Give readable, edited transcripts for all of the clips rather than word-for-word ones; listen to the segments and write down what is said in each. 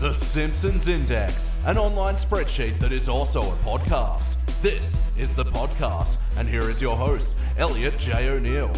The Simpsons Index, an online spreadsheet that is also a podcast. This is the podcast, and here is your host, Elliot J. O'Neill.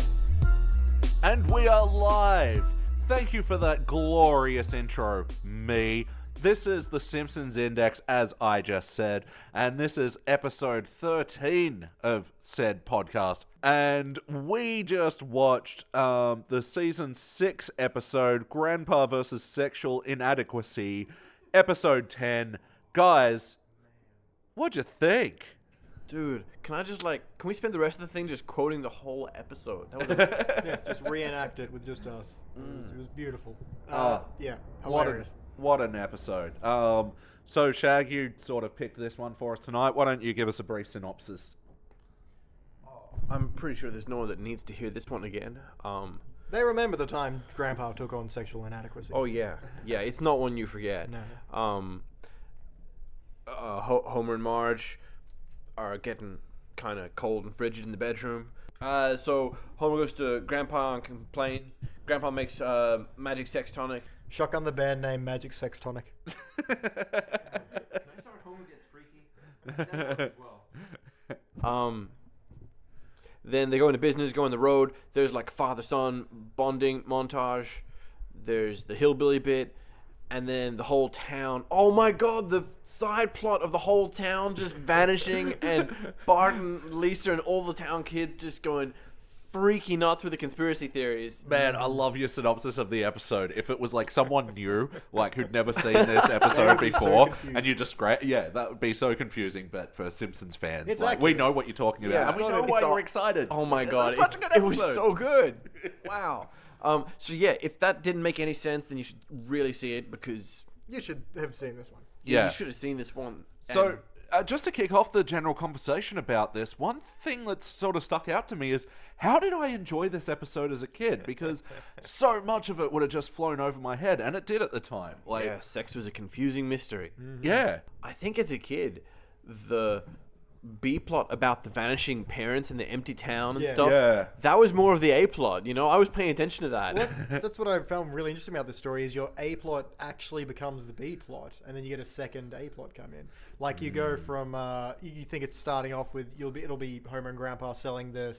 And we are live! Thank you for that glorious intro, me. This is the Simpsons Index, as I just said, and this is episode 13 of said podcast. And we just watched the season 6 episode, Grampa vs. Sexual Inadequacy, episode 10. Guys, what'd you think? Dude, can we spend the rest of the thing just quoting the whole episode? That was Yeah, just reenact it with just us. It was beautiful. Yeah, hilarious. What an episode. So, Shag, you sort of picked this one for us tonight. Why don't you give us a brief synopsis? I'm pretty sure there's no one that needs to hear this one again. They remember the time Grandpa took on sexual inadequacy. Oh, yeah. Yeah, it's not one you forget. No. Homer and Marge are getting kind of cold and frigid in the bedroom. So Homer goes to Grandpa and complains. Grandpa makes magic sex tonic. Shotgun the band name Magic Sex Tonic. Can I start Homer Gets Freaky? Then they go into business, go on the road. There's like father-son bonding montage. There's the hillbilly bit. And then the whole town. Oh my god, the side plot of the whole town just vanishing. And Bart and Lisa and all the town kids just going freaky nuts with the conspiracy theories. Man, I love your synopsis of the episode. If it was like someone new, like who'd never seen this episode before, and you just that would be so confusing. But for Simpsons fans, It's like, we know what you're talking about, Yeah, and we know why you're excited. Oh my god, It's such a good it was episode. so good. Wow. So yeah, if that didn't make any sense, then you should really see it because You should have seen this one. Yeah. you should have seen this one. So, just to kick off the general conversation about this, one thing that's sort of stuck out to me is, how did I enjoy this episode as a kid? Because so much of it would have just flown over my head, and it did at the time. Like, yeah, sex was a confusing mystery. yeah. I think as a kid, the B plot about the vanishing parents in the empty town and Yeah. stuff, Yeah. that was more of the A plot. You know, I was paying attention to that. Well, that's what I found really interesting about this story is your A plot actually becomes the B plot, and then you get a second A plot come in. Like you go from you think it's starting off with it'll be Homer and Grandpa selling the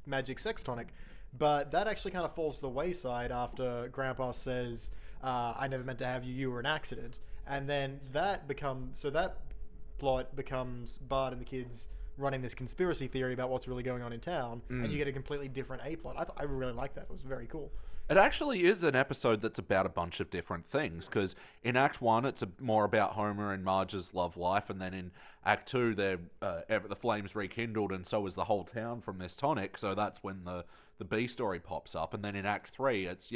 magic sex tonic, but that actually kind of falls to the wayside after Grandpa says, "I never meant to have you. You were an accident," and then that plot becomes Bart and the kids running this conspiracy theory about what's really going on in town, and you get a completely different A plot. I really like that. It was very cool. It actually is an episode that's about a bunch of different things, because in Act 1, it's more about Homer and Marge's love life, and then in Act 2, the flames rekindled, and so is the whole town from this tonic, so that's when the B story pops up. And then in Act 3, it's,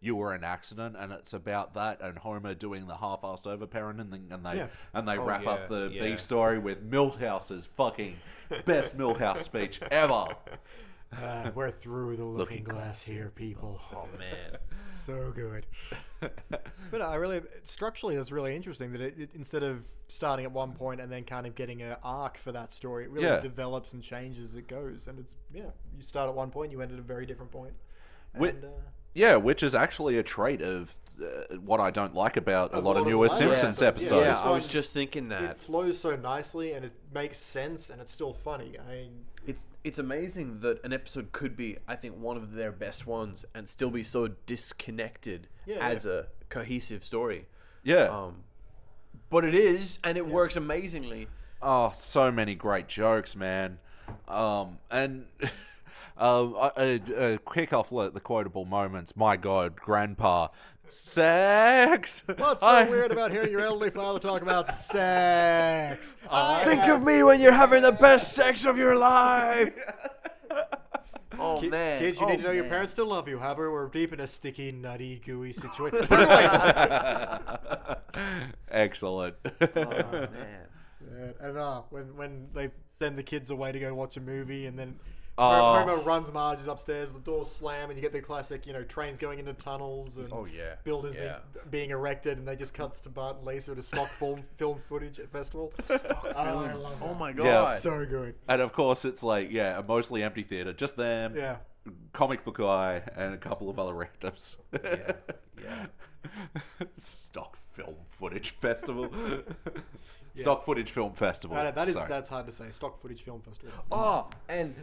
you were an accident, and it's about that, and Homer doing the half-assed over-parenting, and they wrap up the B story with Milhouse's fucking best Milhouse speech ever. We're through the looking glass here, people. Oh man, so good. But structurally, that's really interesting that it instead of starting at one point and then kind of getting an arc for that story, it really develops and changes as it goes. And it's you start at one point, you end at a very different point. And, which is actually a trait of what I don't like about a lot of newer Simpsons episodes. Yeah, I was just thinking that. It flows so nicely and it makes sense and it's still funny. It's amazing that an episode could be, I think, one of their best ones and still be so disconnected as a cohesive story. Yeah. But it is, and it works amazingly. Oh, so many great jokes, man. And kick off the quotable moments. My God, Grandpa. Sex! What's so weird about hearing your elderly father talk about sex? Think of me when you're having the best sex of your life! Oh, man. Kids, you need to know your parents still love you. However, we're deep in a sticky, nutty, gooey situation. Excellent. Oh, man. And when they send the kids away to go watch a movie and then Homer runs Marge's upstairs, the doors slam, and you get the classic, trains going into tunnels and buildings being erected, and they just cuts to Bart and Lisa at a stock film footage at festival. I love that. Oh my god. Yeah. So good. And of course, it's like, a mostly empty theater. Just them, comic book guy, and a couple of other randoms. Yeah. Stock film footage festival. Yeah. Stock footage film festival. That's hard to say. Stock footage film festival. Oh, and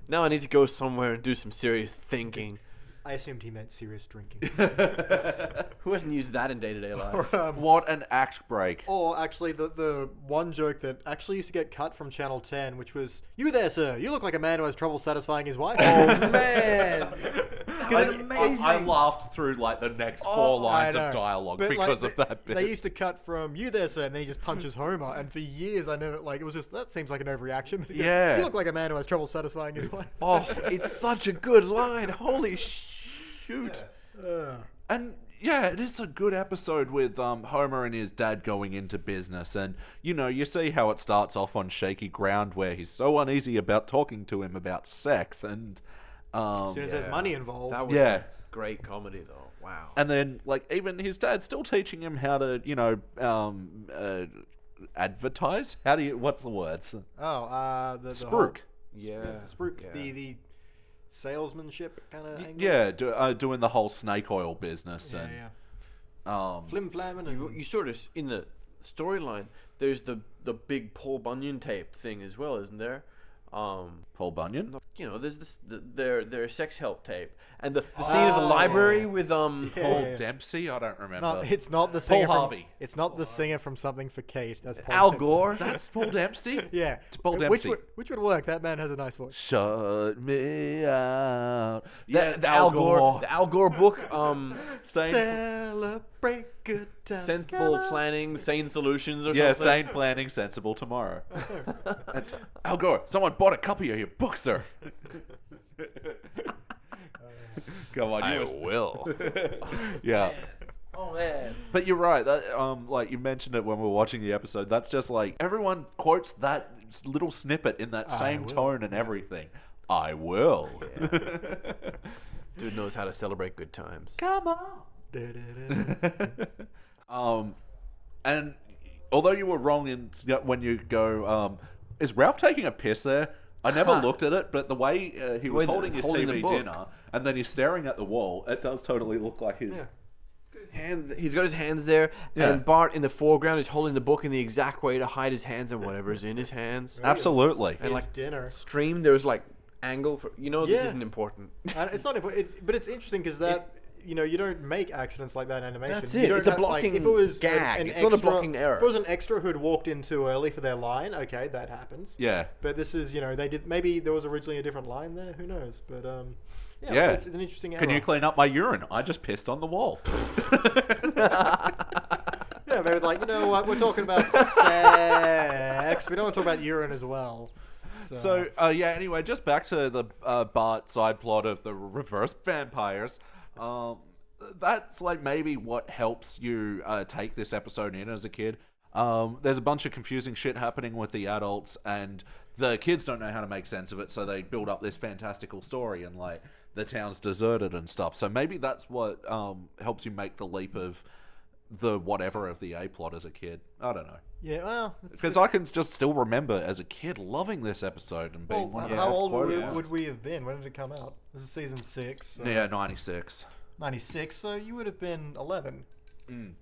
now I need to go somewhere and do some serious thinking. I assumed he meant serious drinking. Who hasn't used that in day-to-day life? What an act break. Or actually, the one joke that actually used to get cut from Channel 10, which was, "You there, sir? You look like a man who has trouble satisfying his wife." Oh, man. That's amazing. I laughed through like the next 4 lines I know. of dialogue But, because like, of that bit. They used to cut from "You there, sir," and then he just punches Homer. And for years, I never it was just that seems like an overreaction. But he goes, Yeah. "You look like a man who has trouble satisfying his wife." Oh, it's such a good line. Holy shoot. And yeah, it is a good episode with Homer and his dad going into business, and you see how it starts off on shaky ground where he's so uneasy about talking to him about sex, and As soon as there's money involved. That was Yeah. great comedy, though. Wow. and then like even his dad's still teaching him how to advertise. What's the words? the Spruik. whole- Yeah. Spruik, Yeah. the salesmanship kind of angle. Yeah, doing the whole snake oil business, Yeah, and yeah. Flim flamming and You sort of, in the storyline, there's the big Paul Bunyan tape thing as well, isn't there? Paul Bunyan. There's their sex help tape, and the scene of the library with Paul yeah. Dempsey. I don't remember. No, it's not the singer Paul from, Harvey. It's not the singer from Something for Kate. That's Paul Al Dempsey. Gore. That's Paul Dempsey. Yeah, It's Paul which Dempsey. which would work. That man has a nice voice. Shut me out. The Al Gore book. Sane, Celebrate good times. Sensible planning, sane solutions, or yeah, something. sane planning, sensible tomorrow. And Al Gore, someone bought a copy of your book, sir. Come on, you will. yeah. Oh man. But you're right. That, like you mentioned it when we were watching the episode. That's just like everyone quotes that little snippet in that same will. tone and everything. I will. Dude knows how to celebrate good times. Come on. Da-da-da. And although you were wrong when you go, is Ralph taking a piss there? I never looked at it, but the way he was holding his holding the TV book. dinner, and then he's staring at the wall, it does totally look like his... Yeah. He's got his hands there, Yeah. and Bart in the foreground is holding the book in the exact way to hide his hands and whatever's in his hands. Absolutely. His like dinner. Stream, there's like angle for this Yeah. isn't important. It's not important, but it's interesting because that you don't make accidents like that in animation. That's You it. don't It's a have, blocking if it was gag. An It's not a extra, blocking error. If it was an extra who had walked in too early for their line, okay, that happens. Yeah. But this is, they did. Maybe there was originally a different line there. Who knows? But Yeah. It's an interesting. Can error. you clean up my urine? I just pissed on the wall. Yeah, maybe like you know what? We're talking about sex. We don't want to talk about urine as well. So, yeah, anyway, just back to the Bart side plot of the reverse vampires. That's like maybe what helps you take this episode in as a kid. There's a bunch of confusing shit happening with the adults, and the kids don't know how to make sense of it, so they build up this fantastical story, and like the town's deserted and stuff. So maybe that's what helps you make the leap of the whatever of the A plot as a kid. I don't know. Yeah, well, Because I can just still remember as a kid loving this episode and being one of the how old quoted would we have been? When did it come out? This is season 6. So Yeah, 96. 96. So you would have been 11.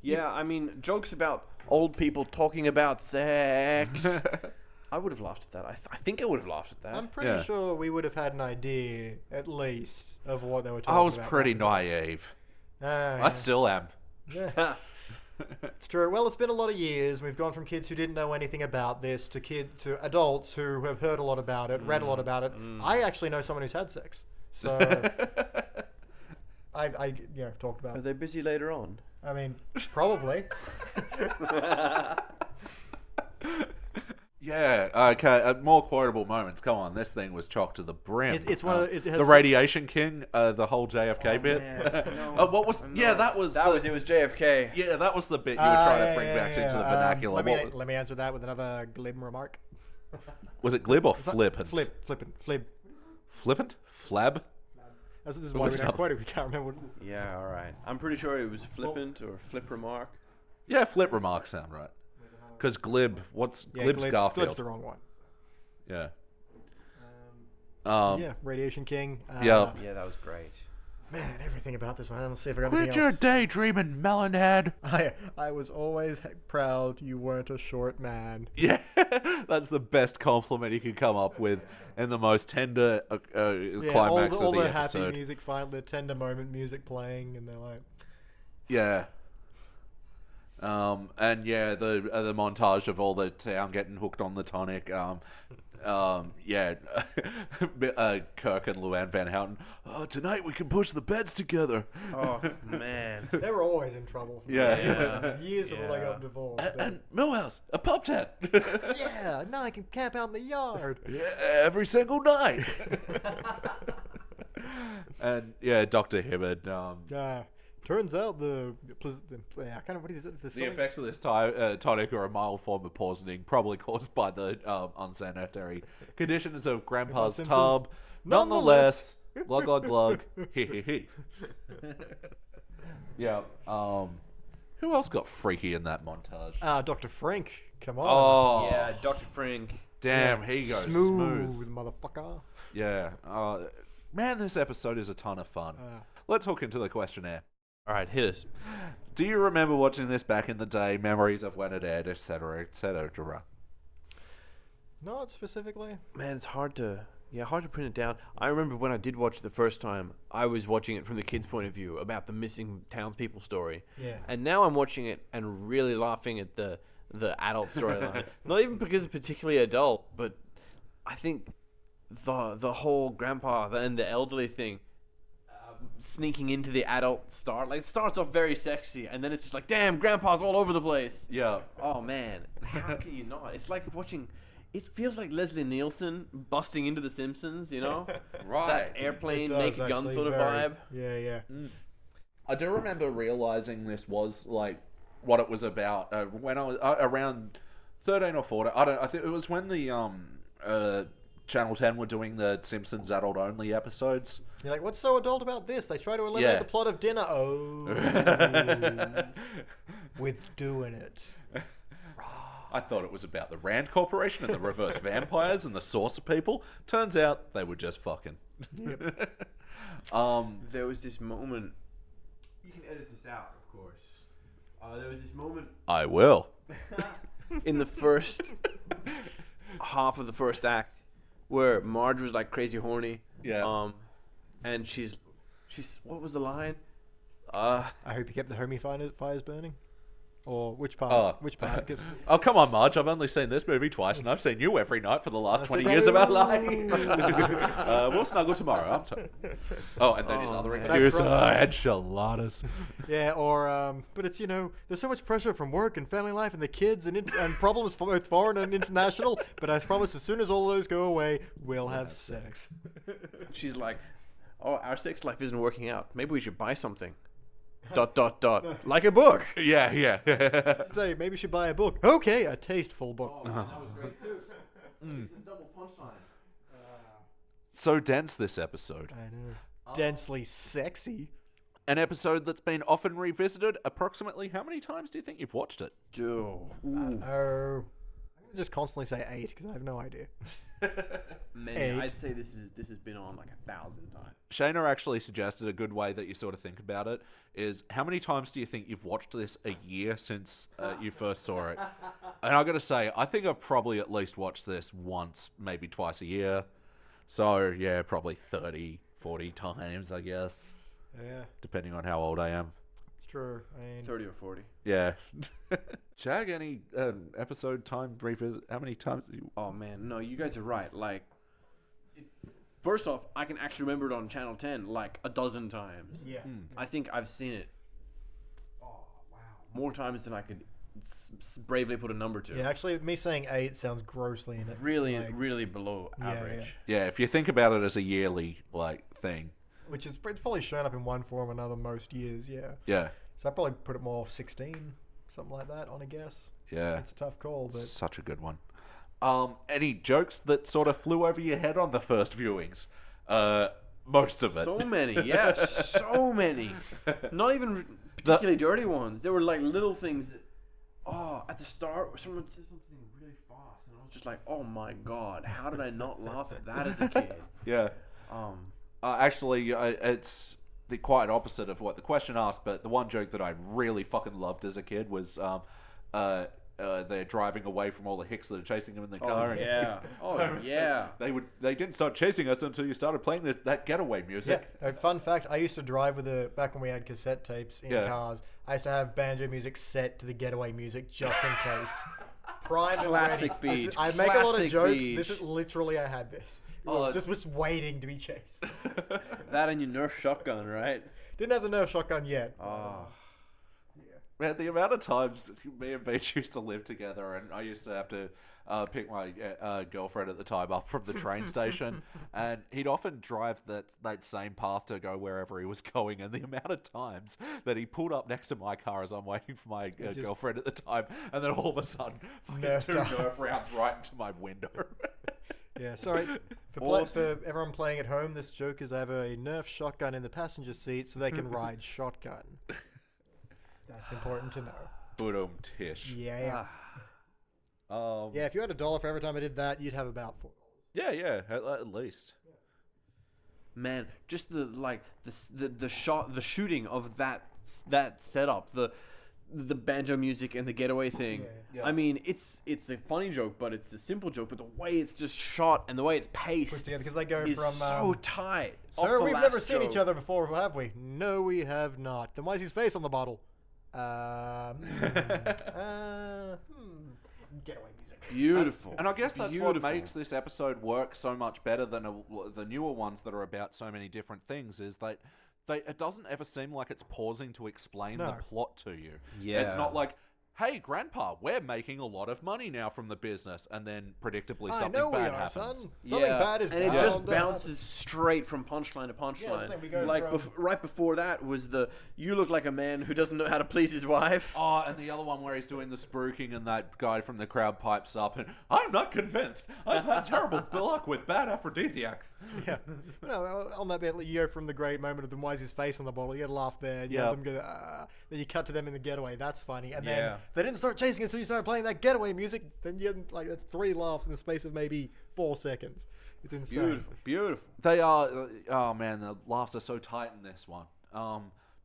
Yeah, I mean, jokes about old people talking about sex. I would have laughed at that. I think I would have laughed at that. I'm pretty Yeah. sure we would have had an idea, at least, of what they were talking about. I was pretty naive. Yeah. I still am. Yeah. It's true. Well, it's been a lot of years. We've gone from kids who didn't know anything about this to adults who have heard a lot about it, read a lot about it. I actually know someone who's had sex, so I talked about Are it. they busy later on? I mean, probably. Yeah, okay, more quotable moments. Come on, this thing was chocked to the brim. It's one of it has the Radiation King, the whole JFK bit. No, What was? Yeah, that was. it was JFK. Yeah, that was the bit you were trying to bring back into the vernacular. Let me answer that with another glib remark. Was it glib or flippant? Flippant. Flippant? Flab? This is why we don't quote it. We can't remember. Yeah, all right. I'm pretty sure it was flippant or flip remark. Yeah, flip remarks sound right. Because glib, glib's Garfield. Glib's the wrong one. Yeah. Yeah, Radiation King. Yeah. Yeah, that was great. Man, everything about this one. Let's see if I got Quit anything your else. daydreaming, melonhead. I was always proud you weren't a short man. Yeah, that's the best compliment you could come up with in the most tender climax all of the the episode. happy music, the tender moment music playing, and they're like, Yeah. And yeah, the montage of all the town getting hooked on the tonic. Yeah, Kirk and Luann Van Houten. Oh, tonight we can push the beds together. Oh man. they were always in trouble. Yeah. Years before they got divorced. And Millhouse, a pub tent. Yeah, now I can camp out in the yard. Yeah, every single night. And yeah, Dr. Hibbard. Turns out what is it? The effects of this tonic are a mild form of poisoning, probably caused by the unsanitary conditions of Grandpa's Simpsons. tub. Nonetheless, glug glug glug, he he he. Yeah. Who else got freaky in that montage? Dr. Frank, come on. Oh, Yeah, Dr. Frank. damn, he goes smooth, motherfucker. Yeah. Man, this episode is a ton of fun. Let's hook into the questionnaire. All right, hit us. Do you remember watching this back in the day? Memories of when it aired, etc., etc. Not specifically. Man, it's hard to print it down. I remember when I did watch it the first time, I was watching it from the kids' point of view about the missing townspeople story. Yeah. And now I'm watching it and really laughing at the adult storyline. Not even because it's particularly adult, but I think the whole grandpa and the elderly thing sneaking into the adult start. Like, it starts off very sexy, and then it's just like, damn, grandpa's all over the place. Yeah. Oh, man. How can you not? It's like watching... It feels like Leslie Nielsen busting into The Simpsons, you know? Right. That airplane, It does, Naked Gun actually, sort of very- vibe. Yeah. I do remember realizing this was like what it was about when I was around 13 or 14. I think it was when the Channel 10 were doing the Simpsons adult only episodes. You're like, what's so adult about this? They try to eliminate Yeah. the plot of dinner. Oh. With doing it. I thought it was about the Rand Corporation and the reverse vampires and the saucer people. Turns out they were just fucking. Yep. There was this moment... You can edit this out, of course. There was this moment I will. in the first half of the first act where Marge was like crazy horny. Yeah. And she's what was the line? I hope you kept the homie fires burning. Or which part? Oh. Which part? 'Cause- Oh, come on, Marge. I've only seen this movie twice, and I've seen you every night for the last I 20 said, years of our "Oh." life. We'll snuggle tomorrow. I'm sorry. Oh, and then his other man. excuse, That enchiladas. Yeah, or but it's there's so much pressure from work and family life and the kids and problems for both foreign and international. But I promise, as soon as all those go away, we'll have sex. She's like, oh, our sex life isn't working out. Maybe we should buy something. ... Like a book. Yeah. Say maybe you should buy a book. Okay, a tasteful book. That was great too. It's a double punchline. So dense, this episode. I know. Densely sexy. An episode that's been often revisited. Approximately how many times do you think you've watched it? Dude. Oh. I'm just constantly say 8 because I have no idea. Man, 8. I'd say this has been on like 1,000 times. Shayna actually suggested a good way that you sort of think about it is how many times do you think you've watched this a year since you first saw it? And I got to say, I think I've probably at least watched this once, maybe twice a year. So, yeah, probably 30, 40 times, I guess, Yeah, depending on how old I am. it's true. I mean, 30 or 40. Yeah. Jag, any episode time revisit? How many times? Oh man, no, you guys are right. Like, first off, I can actually remember it on Channel 10 like a dozen times. yeah. I think I've seen it. Oh wow, more times than I could bravely put a number to. Yeah, actually, me saying 8 sounds grossly in it. Really, like, really below Yeah, average. Yeah, if you think about it as a yearly thing. Which is it's probably shown up in one form or another most years. Yeah. Yeah. So I probably put it more 16, something like that, on a guess. Yeah. It's a tough call, but Such a good one. Any jokes that sort of flew over your head on the first viewings? Most of it. So many, yes, so many. Not even particularly dirty ones. There were like little things that, at the start, someone said something really fast, and I was just like, oh my god, how did I not laugh at that as a kid? Yeah. Actually, it's the quite opposite of what the question asked, but the one joke that I really fucking loved as a kid was they're driving away from all the hicks that are chasing them in the car. They didn't start chasing us until you started playing that getaway music. Yeah. Fun fact: I used to drive with back when we had cassette tapes in cars. I used to have banjo music set to the getaway music just in case. Prime Classic and ready. beach. I make a lot of Classic jokes. beach. This is literally I had this. Just was waiting to be chased. That and your Nerf shotgun, right? Didn't have the Nerf shotgun yet. Oh. Man, the amount of times me and Beach used to live together, and I used to have to pick my girlfriend at the time up from the train station, and he'd often drive that same path to go wherever he was going, and the amount of times that he pulled up next to my car as I'm waiting for my girlfriend at the time, and then all of a sudden, fucking two Nerf rounds right into my window. Yeah, sorry. For everyone playing at home, this joke is I have a Nerf shotgun in the passenger seat so they can ride shotgun. That's important to know. Boom, tish. Yeah. Yeah, if you had $1 for every time I did that, you'd have about $4. Yeah, at least. Man, just the shooting of that setup, the banjo music and the getaway thing. Yeah. I mean, it's a funny joke, but it's a simple joke. But the way it's just shot and the way it's paced Because they go is from so tight. Sir, we've never seen each other before, have we? No, we have not. Then why is his face on the bottle? Getaway music. Beautiful. And I guess that's what makes this episode work so much better than the newer ones that are about so many different things, is that it doesn't ever seem like it's pausing to explain the plot to you. Yeah. It's not like, hey, Grandpa, we're making a lot of money now from the business, and then predictably something bad happens. Son. Something bad is and it just bounces straight from punchline to punchline. Right before that was you look like a man who doesn't know how to please his wife. Oh, and the other one where he's doing the spruiking, and that guy from the crowd pipes up, and I'm not convinced. I've had terrible luck with bad aphrodisiacs. Yeah. No, on that bit, you go from the great moment of them, why is his face on the bottle? You get a laugh there. You have them go, then you cut to them in the getaway. That's funny. And then they didn't start chasing until you started playing that getaway music. Then you had, that's 3 laughs in the space of maybe 4 seconds. It's insane. Beautiful. They are. Oh man, the laughs are so tight in this one.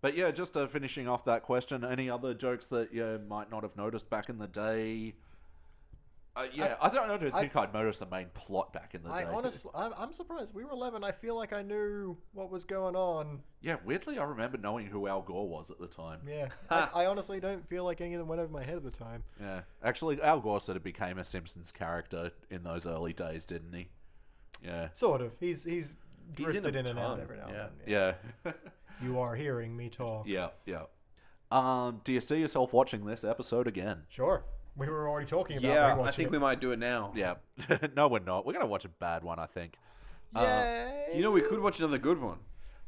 But yeah, just finishing off that question. Any other jokes that you might not have noticed back in the day? I don't think I'd noticed the main plot back in the day. Honestly, I'm surprised. We were 11. I feel like I knew what was going on. Yeah, weirdly, I remember knowing who Al Gore was at the time. Yeah, I honestly don't feel like any of them went over my head at the time. Yeah, actually, Al Gore sort of became a Simpsons character in those early days, didn't he? Yeah, sort of. He's drifted in and out every now and then. Yeah. You are hearing me talk. Yeah. Do you see yourself watching this episode again? Sure. We were already talking about rewatching I think we might do it now. Yeah. No, we're not. We're going to watch a bad one, I think. Yay! We could watch another good one.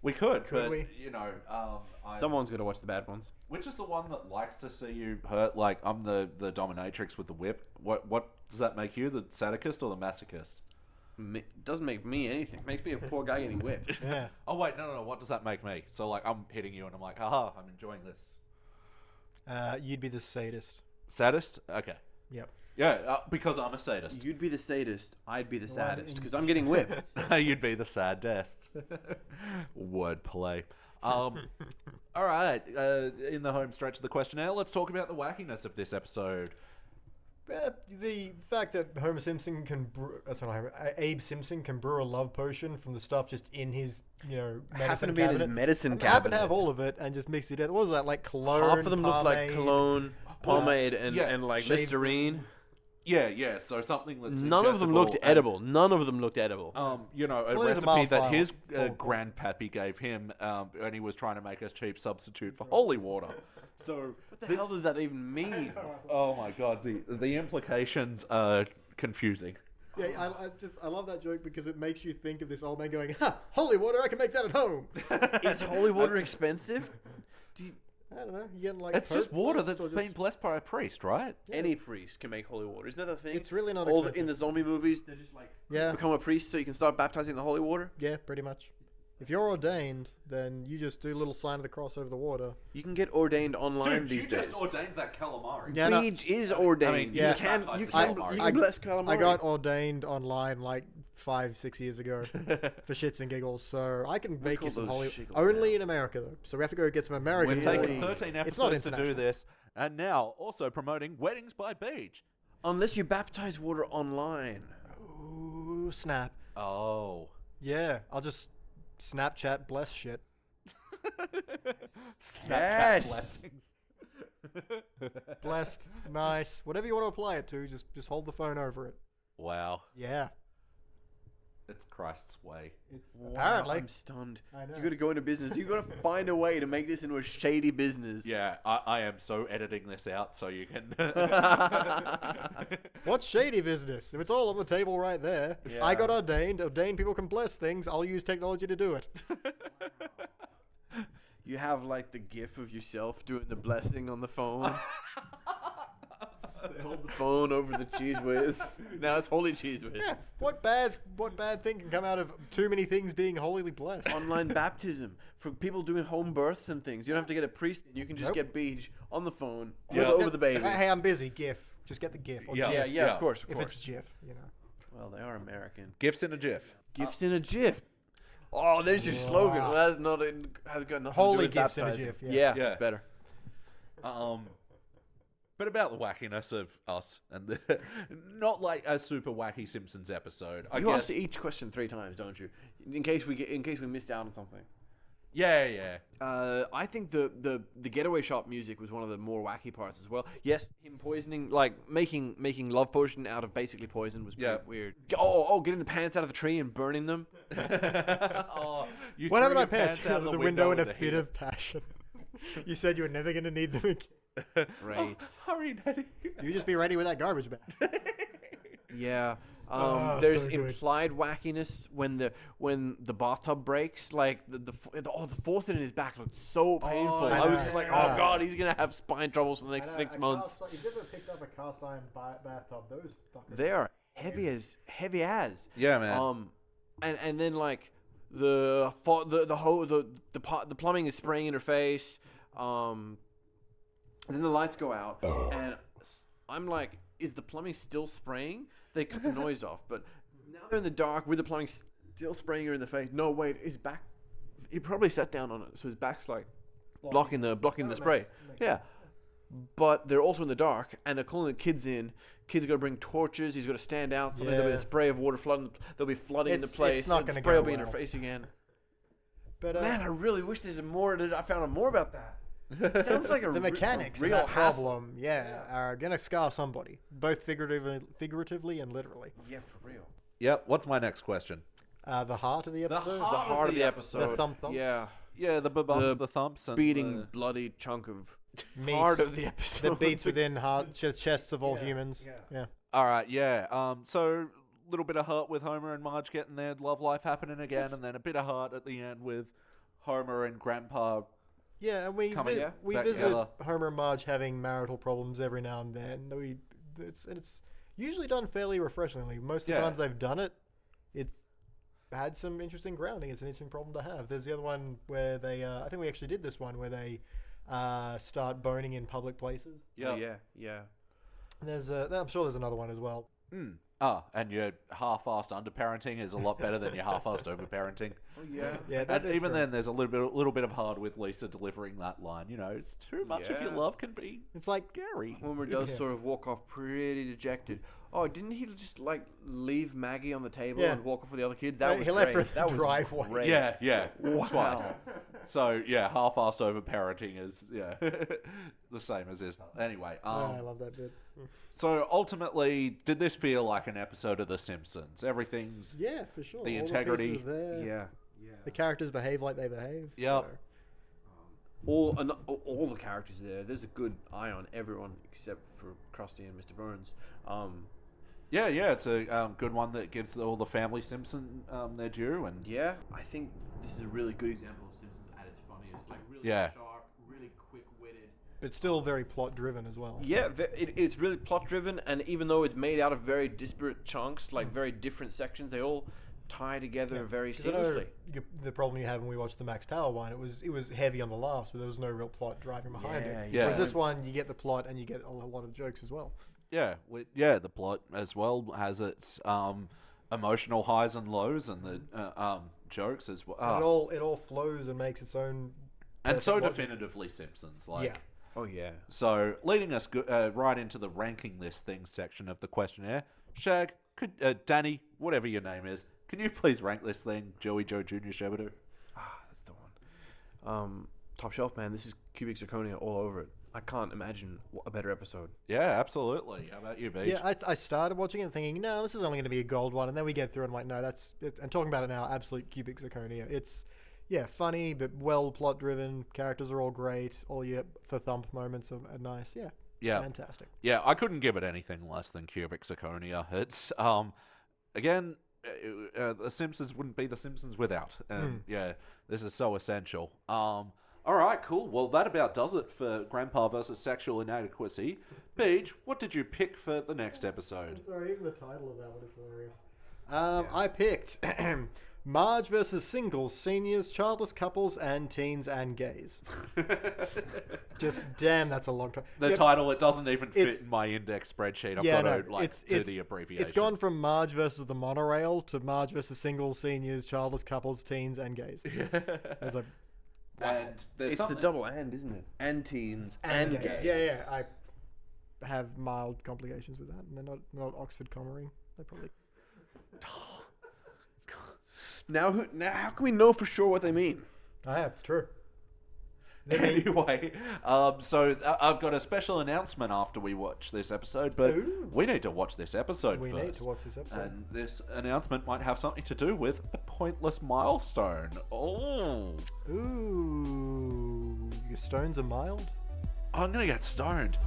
We could but, we? Someone's going to watch the bad ones. Which is the one that likes to see you hurt? Like, I'm the dominatrix with the whip. What does that make you? The sadist or the masochist? Doesn't make me anything. Makes me a poor guy getting whipped. Yeah. Oh, wait, no. What does that make me? So, like, I'm hitting you and I'm like, haha, I'm enjoying this. You'd be the sadist. Sadist? Okay. Yep. Yeah, because I'm a sadist. You'd be the sadist. I'd be the saddest because I'm getting whipped. You'd be the saddest. Wordplay. All right. In the home stretch of the questionnaire, let's talk about the wackiness of this episode. The fact that Homer Simpson Abe Simpson can brew a love potion from the stuff just in his, medicine Happened to be cabinet. in his medicine cabinet. Happened to have all of it and just mix it together. What was that, like cologne? Half of them looked like cologne, pomade, and like Listerine. Yeah. So something that's None of them looked edible. None of them looked edible. A recipe that his grandpappy gave him, and he was trying to make a cheap substitute for holy water. So what the hell does that even mean? Oh my god, the implications are confusing. Yeah, I love that joke because it makes you think of this old man going, "Ha, holy water! I can make that at home." Is holy water expensive? I don't know. You getting like it's just water that's been blessed by a priest, right? Yeah. Any priest can make holy water. Isn't that the thing? It's really not expensive. In the zombie movies, they just become a priest so you can start baptizing the holy water. Yeah, pretty much. If you're ordained, then you just do a little sign of the cross over the water. You can get ordained online Dude, these you days. just ordained that calamari. Yeah, no, Beach is ordained. yeah. You can Baptize the you calamari. can bless calamari. I got ordained online like 5-6 years ago for shits and giggles, so I can make call you some those holy. shiggles Only now. in America though, so we have to go get some American. We've holy. taken 13 It's not episodes to do international. this, and now also promoting Weddings by Beach. Unless you baptize water online. Ooh, snap! Oh. Yeah, I'll just Snapchat bless shit. Snapchat Yes. blessings. Blessed, nice, whatever you want to apply it to. Just hold the phone over it. Wow. Yeah, It's Christ's way. apparently. I'm stunned. I know. You got to go into business. You got to find a way to make this into a shady business. Yeah, I am so editing this out so you can. What's shady business? If it's all on the table right there. Yeah. I got ordained. Ordained people can bless things. I'll use technology to do it. You have like the gif of yourself doing the blessing on the phone. They hold the phone over the cheese whiz. Now it's holy cheese whiz. Yes. What bad thing can come out of too many things being holily blessed? Online baptism for people doing home births and things. You don't have to get a priest. You can just Nope. get Beach on the phone Yeah. over the baby. Hey, I'm busy. GIF. Just get the GIF. Or Yeah. GIF. Yeah, Yeah. of course, of If course. it's GIF, you know. Well, they are American. Gifts in a GIF. Gifts in a GIF. Oh, there's your slogan. Wow. Well, that's not in, has got nothing Holy to do with gifts in a baptizing. GIF, yeah. Yeah, Yeah. it's better. But about the wackiness of us and the, not like a super wacky Simpsons episode. I You guess. ask each question 3 times, don't you? In case we missed out on something. Yeah. I think the getaway shop music was one of the more wacky parts as well. Yes, him poisoning, like making love potion out of basically poison was pretty Yeah. weird. Oh, getting the pants out of the tree and burning them. Oh, you What threw happened your I pants out out of the window in a with fit heat. of passion? You said you were never going to need them again. Right. Hurry, Daddy. You just be ready with that garbage bag. Yeah. Oh, There's so good. implied wackiness when the bathtub breaks. Like the faucet in his back looked so painful. I I was know. just like, Yeah. oh god, he's gonna have spine troubles for the next 6 months. You've never picked up a cast iron bathtub. Those fuckers. They are heavy as. Yeah, man. And then like the plumbing is spraying in her face. And then the lights go out, and I'm like, is the plumbing still spraying? They cut the noise off, but now they're in the dark with the plumbing still spraying her in the face. No, wait, his back. He probably sat down on it, so his back's like blocking the spray. makes Yeah. But they're also in the dark, and they're calling the kids in. Kids are going to bring torches. He's going to stand out. So there'll be Yeah. a spray of water flooding. They'll be flooding into It's place. not and gonna spray go will be in her well. face again. But Man, I really wish there's more. I found out more about that. It sounds like a the mechanics of real that hassle. problem, are gonna scar somebody, both figuratively and literally. Yeah, for real. Yep. What's my next question? The heart of the episode. The heart of the episode. The thump thumps. Yeah. Yeah, the bumps, The the thumps, and Beating the- bloody chunk of Meat. heart of the episode. The beats within chests of all humans. Yeah. All right, yeah. So little bit of heart with Homer and Marge getting their love life happening again, and then a bit of heart at the end with Homer and Grandpa. Yeah, and we Coming we back visit together. Homer and Marge having marital problems every now and then. It's usually done fairly refreshingly. Most of the Yeah. times they've done it, it's had some interesting grounding. It's an interesting problem to have. There's the other one where they, I think we actually did this one where they start boning in public places. Oh, yeah. There's I'm sure there's another one as well. And your half-assed underparenting is a lot better than your half-assed overparenting. Oh, yeah. Yeah, And that's even great. then, there's a little bit of hard with Lisa delivering that line. You know, it's too much if you Yeah. love can be It's like scary. Homer does Yeah. sort of walk off pretty dejected. Oh, didn't he just like leave Maggie on the table Yeah. and walk off with the other kids? That was he left her great. at That the was driveway. great. Yeah, Wow. twice. So yeah, half-assed overparenting is the same as this. Anyway, I love that bit. so ultimately, did this feel like an episode of The Simpsons? Everything's Yeah, for sure. The All integrity. pieces are there. Yeah. The characters behave like they behave. Yep. so- All the characters there. There's a good eye on everyone except for Krusty and Mr. Burns. yeah, it's a good one that gives all the family Simpson their due, and Yeah, I think this is a really good example of Simpsons at its funniest. Like really Yeah. sharp, really quick-witted. But still very plot driven as well. Yeah, it's really plot driven, and even though it's made out of very disparate chunks, like very different sections, they all tie together very 'Cause I know seamlessly. the problem you had when we watched the Max Power one, it was heavy on the laughs, but there was no real plot driving behind it. Yeah. Whereas this one, you get the plot and you get a lot of jokes as well. Yeah, the plot as well has its emotional highs and lows, and the jokes as well. And it all flows and makes its own. And so logic. definitively Simpsons, like. Yeah. Oh yeah. So leading us right into the ranking this thing section of the questionnaire, Shag, Danny, whatever your name is, can you please rank this thing, Joey Joe Jr. Shabadoo? That's the one. Top shelf, man. This is cubic zirconia all over it. I can't imagine a better episode. Yeah, absolutely. How about you, Beach? Yeah, I started watching it and thinking, no, this is only going to be a gold one, and then we get through and I'm like, no, that's it. And talking about it now, absolute cubic zirconia. It's funny but well plot driven. Characters are all great. All your for thump moments are nice. Yeah, fantastic. Yeah, I couldn't give it anything less than cubic zirconia. It's again, the Simpsons wouldn't be the Simpsons without. And yeah, this is so essential. All right, cool. Well, that about does it for Grandpa versus Sexual Inadequacy. Beach, what did you pick for the next episode? I'm sorry, even the title of that one is hilarious. I picked Marge versus Singles, Seniors, Childless Couples, and Teens and Gays. Just, damn, that's a long time. The title, it doesn't even fit in my index spreadsheet. I've got to do the abbreviation. It's gone from Marge versus the monorail to Marge versus Singles, Seniors, Childless Couples, Teens, and Gays. I was like, and it's the double and, isn't it? And teens and gays. Yeah. I have mild complications with that, and they're not Oxford commaring. They probably. Now, how can we know for sure what they mean? It's true. Anyway, so I've got a special announcement after we watch this episode, but we need to watch this episode first. We need to watch this episode. And this announcement might have something to do with a pointless milestone. Oh. Ooh. Your stones are mild? I'm going to get stoned.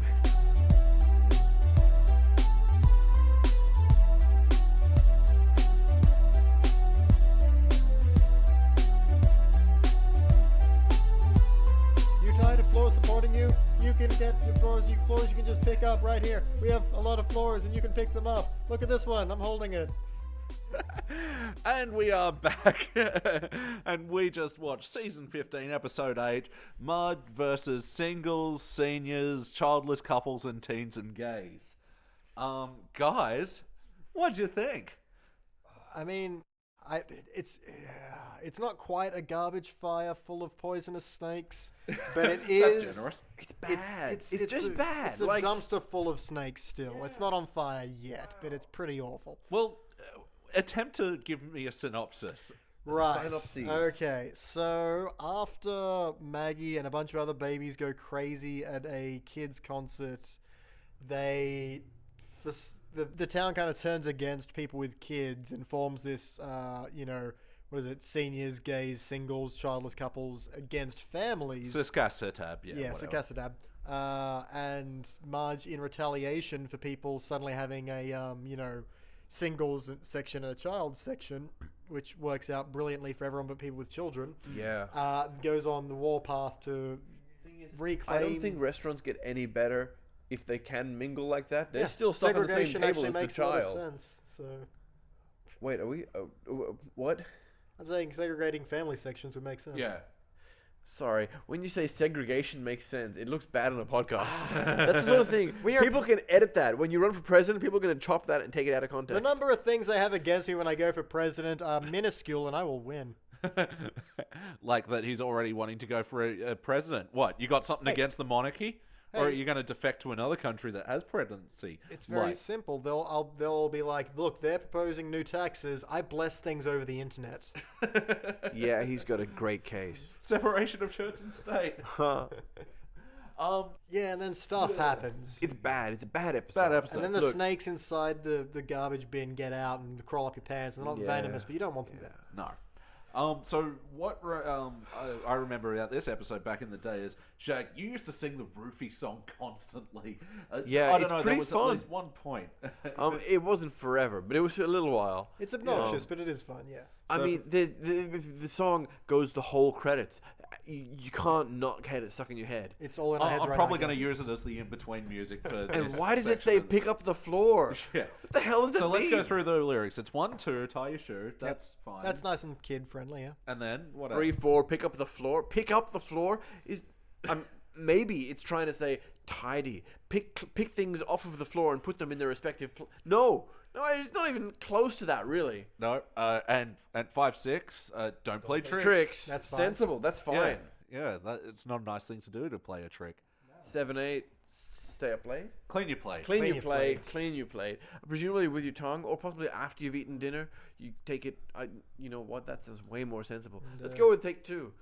Floor supporting you. You can get your floors you can just pick up right here. We have a lot of floors and you can pick them up. Look at this one. I'm holding it. And we are back. And we just watched season 15, episode 8, Marge versus Singles, Seniors, Childless Couples, and Teens and Gays. Guys, what'd you think? I mean, it's not quite a garbage fire full of poisonous snakes, but it is. That's generous. It's bad. It's just a, bad. It's a dumpster full of snakes still. Yeah. It's not on fire yet, but it's pretty awful. Well, attempt to give me a synopsis. Right. Synopses. Okay. So after Maggie and a bunch of other babies go crazy at a kids' concert, the town kind of turns against people with kids and forms this, what is it? Seniors, gays, singles, childless couples against families. S.S.C.A.T.A.G. Yeah, S.S.C.A.T.A.G. And Marge, in retaliation for people suddenly having a, singles section and a child section, which works out brilliantly for everyone but people with children. Yeah. Goes on the warpath to reclaim. I don't think restaurants get any better if they can mingle like that. They're still stuck on the same table as the child. Segregation actually makes a lot of sense. So. Wait, are we? What? I'm saying segregating family sections would make sense. Yeah. Sorry, when you say segregation makes sense, it looks bad on a podcast. That's the sort of thing. People can edit that. When you run for president, people are going to chop that and take it out of context. The number of things they have against me when I go for president are minuscule, and I will win. Like that he's already wanting to go for a president. What, you got something against the monarchy? Or are you going to defect to another country that has presidency? It's very simple. They'll be like, look, they're proposing new taxes. I bless things over the internet. Yeah, he's got a great case. Separation of church and state. Yeah, and then stuff happens. It's bad. It's a bad episode. Bad episode. And then the snakes inside the garbage bin get out and crawl up your pants. They're not venomous, but you don't want them there. No. So what I remember about this episode back in the day is, Shaq, you used to sing the Roofie song constantly. Yeah, I don't it's know, pretty there was fun. At least one point. It wasn't forever, but it was for a little while. It's obnoxious, but it is fun, yeah. I mean, the song goes the whole credits. you can't not get it stuck in your head. It's all in our heads I'm right probably now. going to use it as the in-between music for And this why does it say section. pick up the floor? Yeah. What the hell does it So mean? let's go through the lyrics. It's 1, 2, tie your shoe. That's fine. That's nice and kid friendly, yeah. And then what 3, else? 4, pick up the floor. Pick up the floor is... maybe it's trying to say tidy. Pick things off of the floor and put them in their respective... No, it's not even close to that, really. No. And 5, 6. Don't play tricks. Tricks. That's fine. Sensible. That's fine. Yeah. It's not a nice thing to do to play a trick. 7, 8. Stay up late. Clean your plate. Clean your your plate. plate. Clean your plate. Presumably with your tongue, or possibly after you've eaten dinner, you take it. You know what? That's just way more sensible. Let's go with take 2.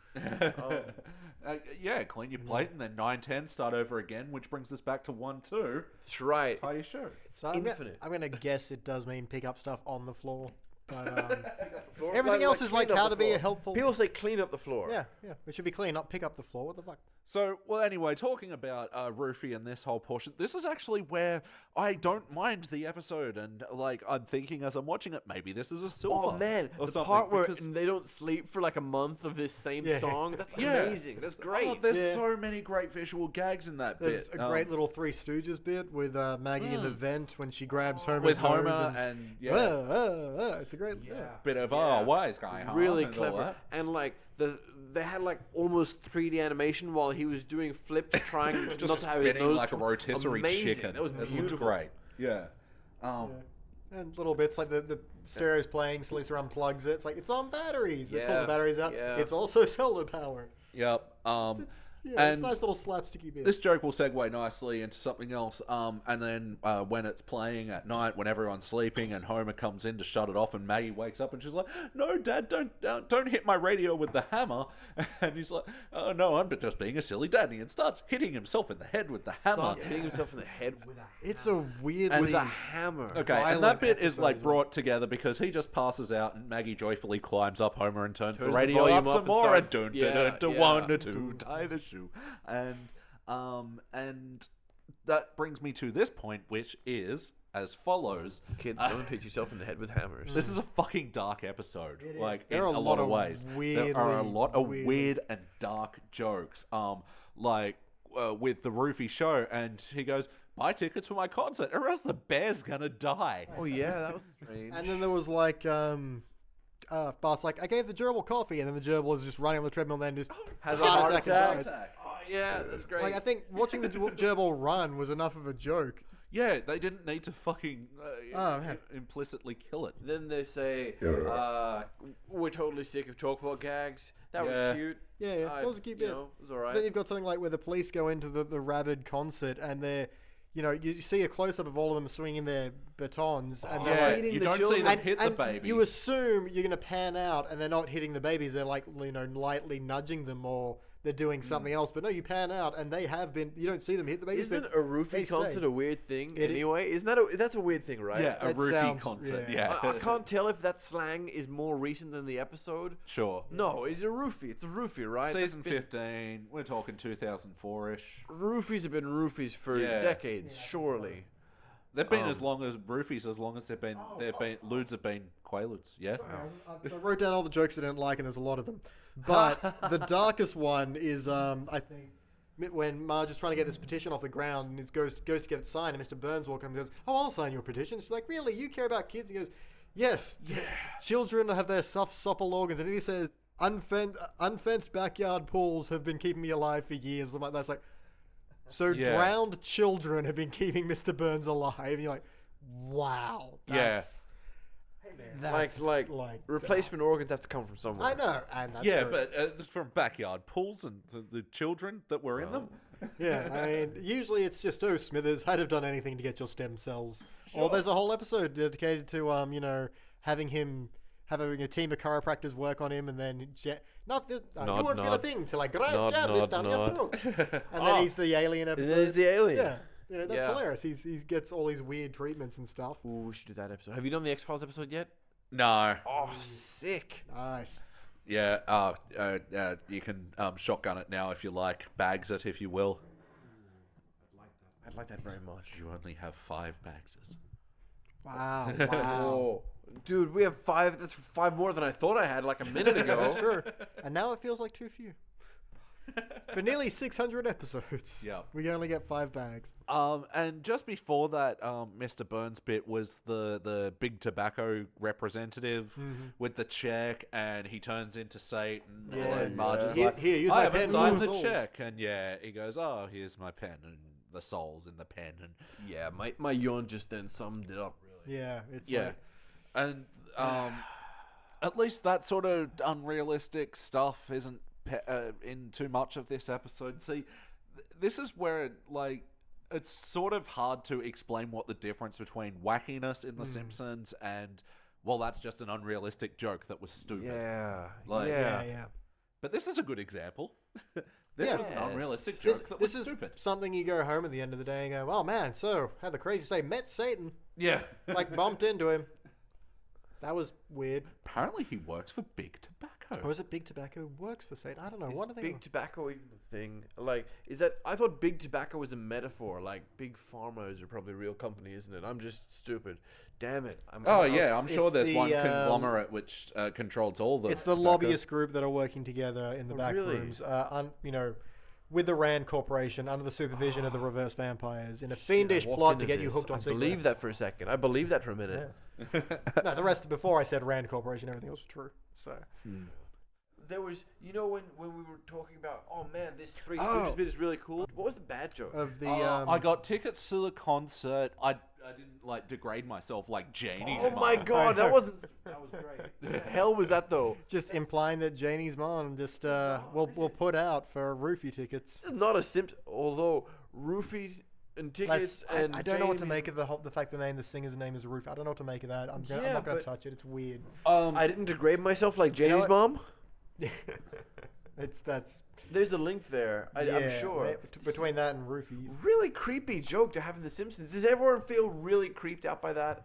Yeah, clean your plate, and then 9, 10, start over again, which brings us back to 1, 2. That's right. Tie your shoe. So infinite. I'm gonna guess it does mean pick up stuff on the floor. But Floor- everything else is like clean up how the to be a floor. helpful. People say clean up the floor. Yeah. It should be clean, not pick up the floor. What the fuck? So, well, anyway, talking about Roofy and this whole portion, this is actually where I don't mind the episode, and like I'm thinking as I'm watching it, maybe this is a silver. Oh man, or the something, part where because- they don't sleep for like a month of this same Yeah. song. That's Yeah. amazing. That's great. Oh, there's Yeah. so many great visual gags in that There's bit. a great little Three Stooges bit with Maggie in the vent when she grabs Homer's with nose Homer and and it's a great bit of Yeah. wise guy, huh? Really and all clever. that. And like they had like almost 3D animation while he was doing flips, trying Just not to have his spinning nose like a rotisserie amazing. chicken. That was It looked beautiful. great. Yeah. And little bits like the stereo's playing, so Lisa unplugs it. It's like it's on batteries. It pulls Yeah. the batteries out. Yeah. It's also solar powered. Yep. It's And nice little slapsticky bit. this joke will segue nicely into something else. And then when it's playing at night, when everyone's sleeping, and Homer comes in to shut it off, and Maggie wakes up and she's like, "No, Dad, don't hit my radio with the hammer." And he's like, "Oh no, I'm just being a silly daddy," and starts hitting himself in the head with the hammer. Starts hitting himself in the head with a It's a weirdly with a hammer. Okay, and violent that bit is episode like as well. brought together because he just passes out, and Maggie joyfully climbs up Homer and turns the Turns the radio volume up some up and more, and starts- dun dun dun dun, yeah, 1 yeah. 2, tie the shoe, and that brings me to this point, which is as follows. Kids, don't hit yourself in the head with hammers. This is a fucking dark episode, like There in are a lot of weirdly ways. There are a lot of weird- weird and dark jokes. With the Roofy show, and he goes, "Buy tickets for my concert, or else the bear's gonna die." Oh yeah, that was strange. And then there was like Bart's like, I gave the gerbil coffee, and then the gerbil is just running on the treadmill and then just Has a heart heart attack and attack. dies. Oh yeah, that's great. Like I think watching the gerbil run was enough of a joke. Yeah, they didn't need to fucking Oh, man. implicitly kill it. Then they say, "We're totally sick of chalkboard gags." That was Yeah. cute. Yeah, that was a cute you bit. know, it was alright. Then you've got something like where the police go into the rabid concert and they're, you see a close up of all of them swinging their batons and they're Yeah, like, hitting you the don't see children. them and, hit the and babies. you assume you're going to pan out and they're not hitting the babies. They're like, lightly nudging them or they're doing something else. But no, you pan out and they have been. You don't see them hit the babies. Isn't but a roofie they concert say- a weird thing It is- anyway? Isn't that's a weird thing, right? Yeah, a That roofie sounds- concert. yeah. Yeah, I can't tell if that slang is more recent than the episode. Sure. No, it's a roofie. It's a roofie, right? Season That's been- 15. We're talking 2004-ish. Roofies have been roofies for Yeah. decades, surely. They've been as long as roofies, as long as they've been. Ludes have been quaaludes. Yeah. I wrote down all the jokes I didn't like, and there's a lot of them. But the darkest one is, I think, when Marge is trying to get this petition off the ground, and it goes to get it signed, and Mr. Burns walks up and goes, "Oh, I'll sign your petition." She's like, "Really? You care about kids?" He goes, "Yes. Children have their soft, supple organs." And he says, "Unfenced backyard pools have been keeping me alive for years." I'm like, that's like, so Yeah. drowned children have been keeping Mr. Burns alive. And you're like, wow. That's, that's Like replacement organs have to come from somewhere. I know, and that's Yeah, true. but from backyard pools and the children that were in them. Yeah, I mean, usually it's just, oh, Smithers, I'd have done anything to get your stem cells. Or there's a whole episode dedicated to, having a team of chiropractors work on him, and then you won't feel a nod. thing till I Nod, jab this nod, down nod. your throat. And then he's the alien episode. There's the alien. Yeah, that's Yeah. hilarious. He gets all these weird treatments and stuff. Ooh, we should do that episode. Have you done the X-Files episode yet? No. Oh, sick. Nice. Yeah. You can shotgun it now if you like. Bags it if you will. I'd like that very much. You only have 5 bagses. Wow. Oh, dude, we have 5. That's 5 more than I thought I had like a minute ago. That's true. And now it feels like too few. For nearly 600 episodes. Yeah. We only get 5 bags. And just before that, Mr. Burns bit was the big tobacco representative with the check, and he turns into Satan, and Marge is like, Here, use I my haven't pen. signed Use the souls." check, and he goes, oh, here's my pen, and the soul's in the pen, and Yeah, my yawn just then summed it up, really. Yeah, it's yeah, and at least that sort of unrealistic stuff isn't in too much of this episode. See, this is where it's sort of hard to explain what the difference between wackiness in The Simpsons and, well, that's just an unrealistic joke that was stupid. Yeah. yeah. But this is a good example. This was an unrealistic This, joke that this was is stupid. something you go home at the end of the day and go, oh man, so had the crazy day, met Satan, Yeah. like bumped into him. That was weird. Apparently he works for Big Tobacco. Or is it Big Tobacco works for Satan? I don't know. Is What are they? big tobacco even a thing? Like, is that? I thought big tobacco was a metaphor. Like, big pharmas are probably a real company, isn't it? I'm just stupid. Damn it. Oh yeah, I'm sure it's there's the, one conglomerate which controls all the. It's the tobacco. lobbyist group that are working together in the back really? rooms, with the Rand Corporation under the supervision of the reverse vampires in a fiendish I walked plot into to get you this. hooked on I cigarettes. believe that for a second. I believe that for a minute. No, the rest before I said Rand Corporation, everything else was true. So There was, when we were talking about, oh man, this Three Stooges bit is really cool. What was the bad joke? of the I got tickets to the concert. I didn't degrade myself like Janie's Oh mom. my god, that was great. The hell was that though? just implying that Janie's mom just will put out for roofie tickets. This is not a although roofie and tickets and I don't know what to Jamie- make of the fact the singer's name is Roof. I don't know what to make of that. I'm Yeah, not going to but- touch it. It's weird. I didn't degrade myself like Janie's what? mom. That's There's a link there. I'm yeah, sure. between that and Roofies. Really creepy joke to have in The Simpsons. Does everyone feel really creeped out by that?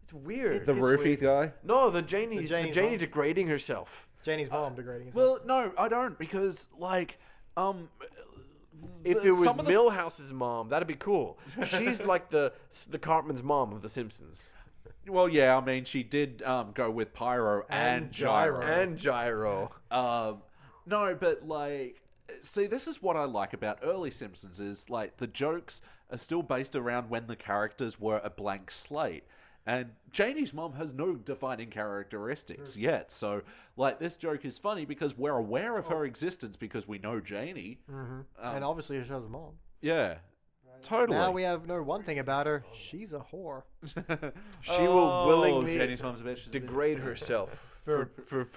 It's weird. The It's roofie weird. guy. No, the Janie Janie's Janie mom. degrading herself. Janie's mom degrading herself. Well, no, I don't, because If it was some of the- Milhouse's mom, that'd be cool. She's like the Cartman's mom of The Simpsons. Well, yeah, I mean, she did go with Pyro and Gyro. And Gyro. No, but see, this is what I like about early Simpsons is the jokes are still based around when the characters were a blank slate. And Janie's mom has no defining characteristics yet. So, this joke is funny because we're aware of her existence because we know Janie. And obviously she has a mom. Yeah, totally. Now we know one thing about her. She's a whore. She will willingly Janie's mom's a bitch. She's a bitch. degrade herself for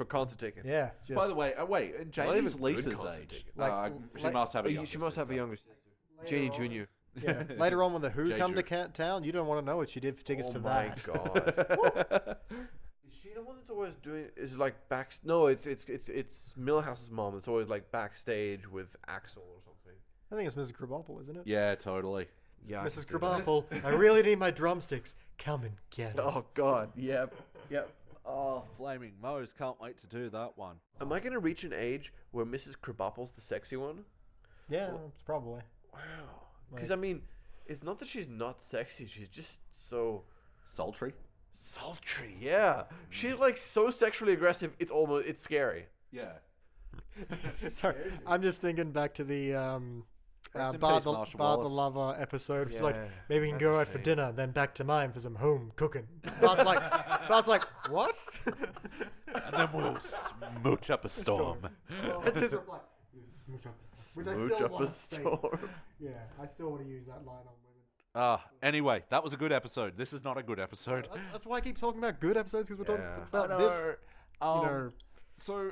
concert tickets. Yeah. Just, By the way, wait, and Not even Janie's good Lisa's concert age. tickets. She must have a Oh, younger she must have a sister. younger sister. Janie Jr. yeah. Later on when the Who J. come to Drew. town, you don't want to know what she did for tickets Oh to my that. god. Is she the one that's always doing? Is back? No, it's Milhouse's mom. That's always backstage with Axel or something. I think it's Mrs. Krabappel, isn't it? Yeah, totally. Yeah, Mrs. Krabappel, I really need my drumsticks. Come and get 'em. Oh god. Yep. Oh, Flaming Moe's can't wait to do that one. Am I gonna reach an age where Mrs. Krabappel's the sexy one? Yeah, probably. Wow. Because I mean, it's not that she's not sexy. She's just so Sultry. sultry. Yeah. She's so sexually aggressive. It's scary. Yeah. Sorry, I'm just thinking back to the Rest in Bar peace, the Marshall Bar the Wallace. Lover episode. It's Yeah, maybe we can go out for dinner, then back to mine for some home cooking. Bart's like, what? And then we'll smooch up a storm. That's his reply. You smooch up a storm. Which I Smooch still up want a to say. storm. Yeah, I still want to use that line on women. Anyway, that was a good episode. This is not a good episode. That's why I keep talking about good episodes, because we're talking Yeah. about this. So,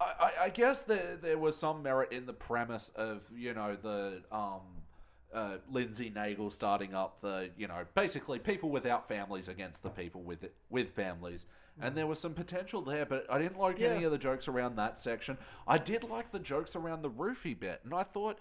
I guess there was some merit in the premise of the Lindsay Nagel starting up the basically people without families against the people with families, and there was some potential there. But I didn't like any of the jokes around that section. I did like the jokes around the roofie bit, and I thought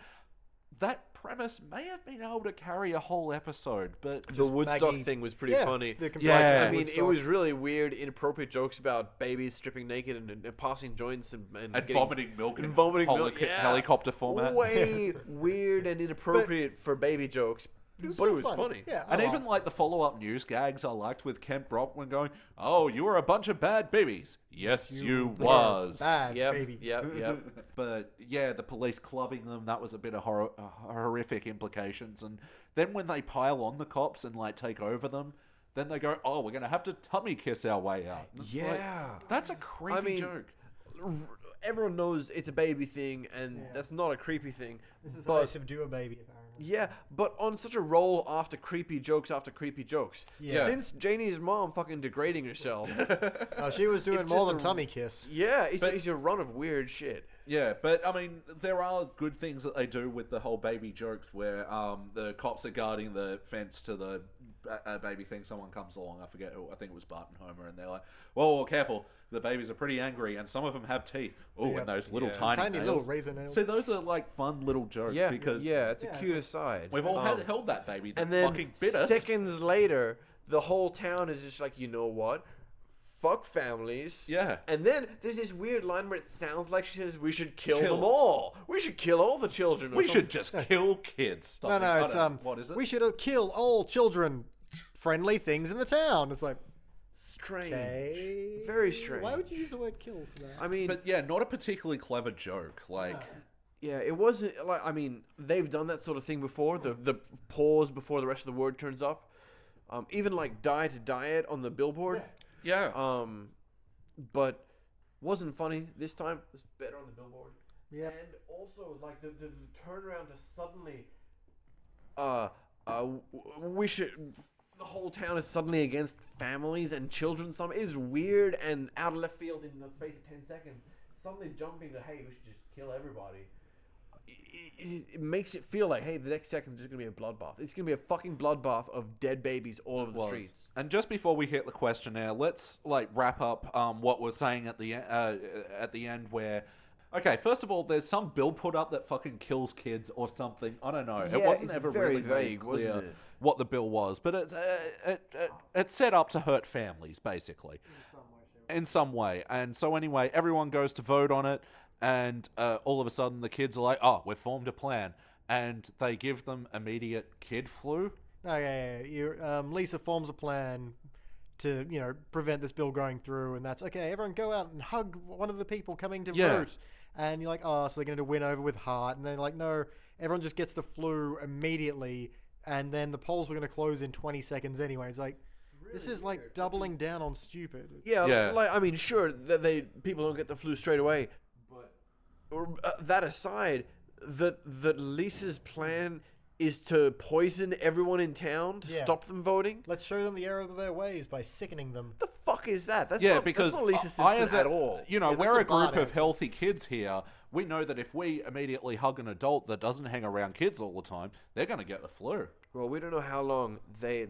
that premise may have been able to carry a whole episode, but The Woodstock Maggie- thing was pretty Yeah, funny. the comparison Yeah. to I mean, it Woodstock. was really weird, inappropriate jokes about babies stripping naked and passing joints and getting- vomiting milk and in vomiting milk. helicopter format. Way weird and inappropriate for baby jokes. But it was funny. Yeah, And I even laughed. like the follow-up news gags I liked with Kent Brockman going, "Oh, you were a bunch of bad babies." Yes, you were was. bad Yep, babies. yep. But yeah, the police clubbing them, that was a bit of horrific implications. And then when they pile on the cops and like take over them, then they go, "Oh, we're going to have to tummy kiss our way out." And it's like, Yeah. that's a creepy I mean, joke. Everyone knows it's a baby thing, and that's not a creepy thing. This is how they subdue a baby, apparently. Yeah, but on such a roll after creepy jokes after creepy jokes. Yeah. Since Janie's mom fucking degrading herself. She was doing It's more just than a- tummy kiss. Yeah, it's a run of weird shit. Yeah, but I mean, there are good things that they do with the whole baby jokes where the cops are guarding the fence to the baby thing. Someone comes along, I forget who, I think it was Bart and Homer, and they're like, whoa, careful, the babies are pretty angry, and some of them have teeth. Oh, Yep. and those little Yeah. tiny little nails. razor nails. So those are like fun little jokes because it's a Yeah, cute aside. we've all held that baby that And then fucking bit us. seconds later, the whole town is just like, you know what? Fuck families. Yeah. And then there's this weird line where it sounds like she says, we should kill them all. We should kill all the children. or We should something. just kill kids. No, Something. I no, it's don't know. What is it? we should kill all children friendly things in the town. It's like, Strange. okay. Very strange. Why would you use the word kill for that? I mean, But yeah, not a particularly clever joke. Like, yeah, it wasn't like, I mean, they've done that sort of thing before. The pause before the rest of the word turns up. Even like diet on the billboard. yeah. But wasn't funny this time. It was better on the billboard. Yeah. And also like the turnaround to suddenly, we should. The whole town is suddenly against families and children. Some is weird and out of left field in the space of 10 seconds. Suddenly jumping to, hey, we should just kill everybody. It makes it feel like, hey, the next second is just gonna be a bloodbath. It's gonna be a fucking bloodbath of dead babies all over the streets. And just before we hit the questionnaire, let's like wrap up what we're saying at the end. Where, okay, first of all, there's some bill put up that fucking kills kids or something. I don't know. Yeah, it wasn't it's ever very really made vague, clear wasn't it? what the bill was, but it's set up to hurt families basically in some way. And so anyway, everyone goes to vote on it. And all of a sudden, the kids are like, "Oh, we've formed a plan," and they give them immediate kid flu. Okay, Lisa forms a plan to, prevent this bill going through, and that's okay. Everyone go out and hug one of the people coming to vote, and you're like, oh, so they're going to win over with heart, and then like, no, everyone just gets the flu immediately, and then the polls were going to close in 20 seconds anyway. It's like, this is like doubling down on stupid. Yeah, like I mean, sure that people don't get the flu straight away, but that aside, that Lisa's plan is to poison everyone in town to stop them voting. Let's show them the error of their ways by sickening them. The fuck is that? That's Because that's not Lisa I Simpson at all. that's we're a a group Bart of accent. healthy kids here. We know that if we immediately hug an adult that doesn't hang around kids all the time, they're going to get the flu. Well, we don't know how long they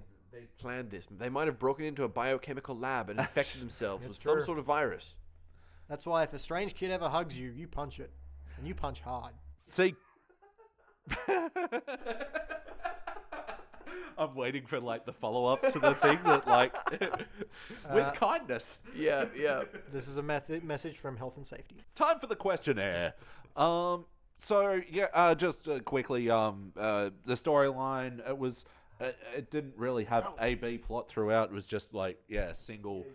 planned this. They might have broken into a biochemical lab and infected themselves with some true. sort of virus. That's why if a strange kid ever hugs you, you punch it, and you punch hard. See, I'm waiting for like the follow up to the thing that like with kindness. Yeah. This is a message from Health and Safety. Time for the questionnaire. Just quickly, the storyline, it didn't really have A B plot throughout. It was just like single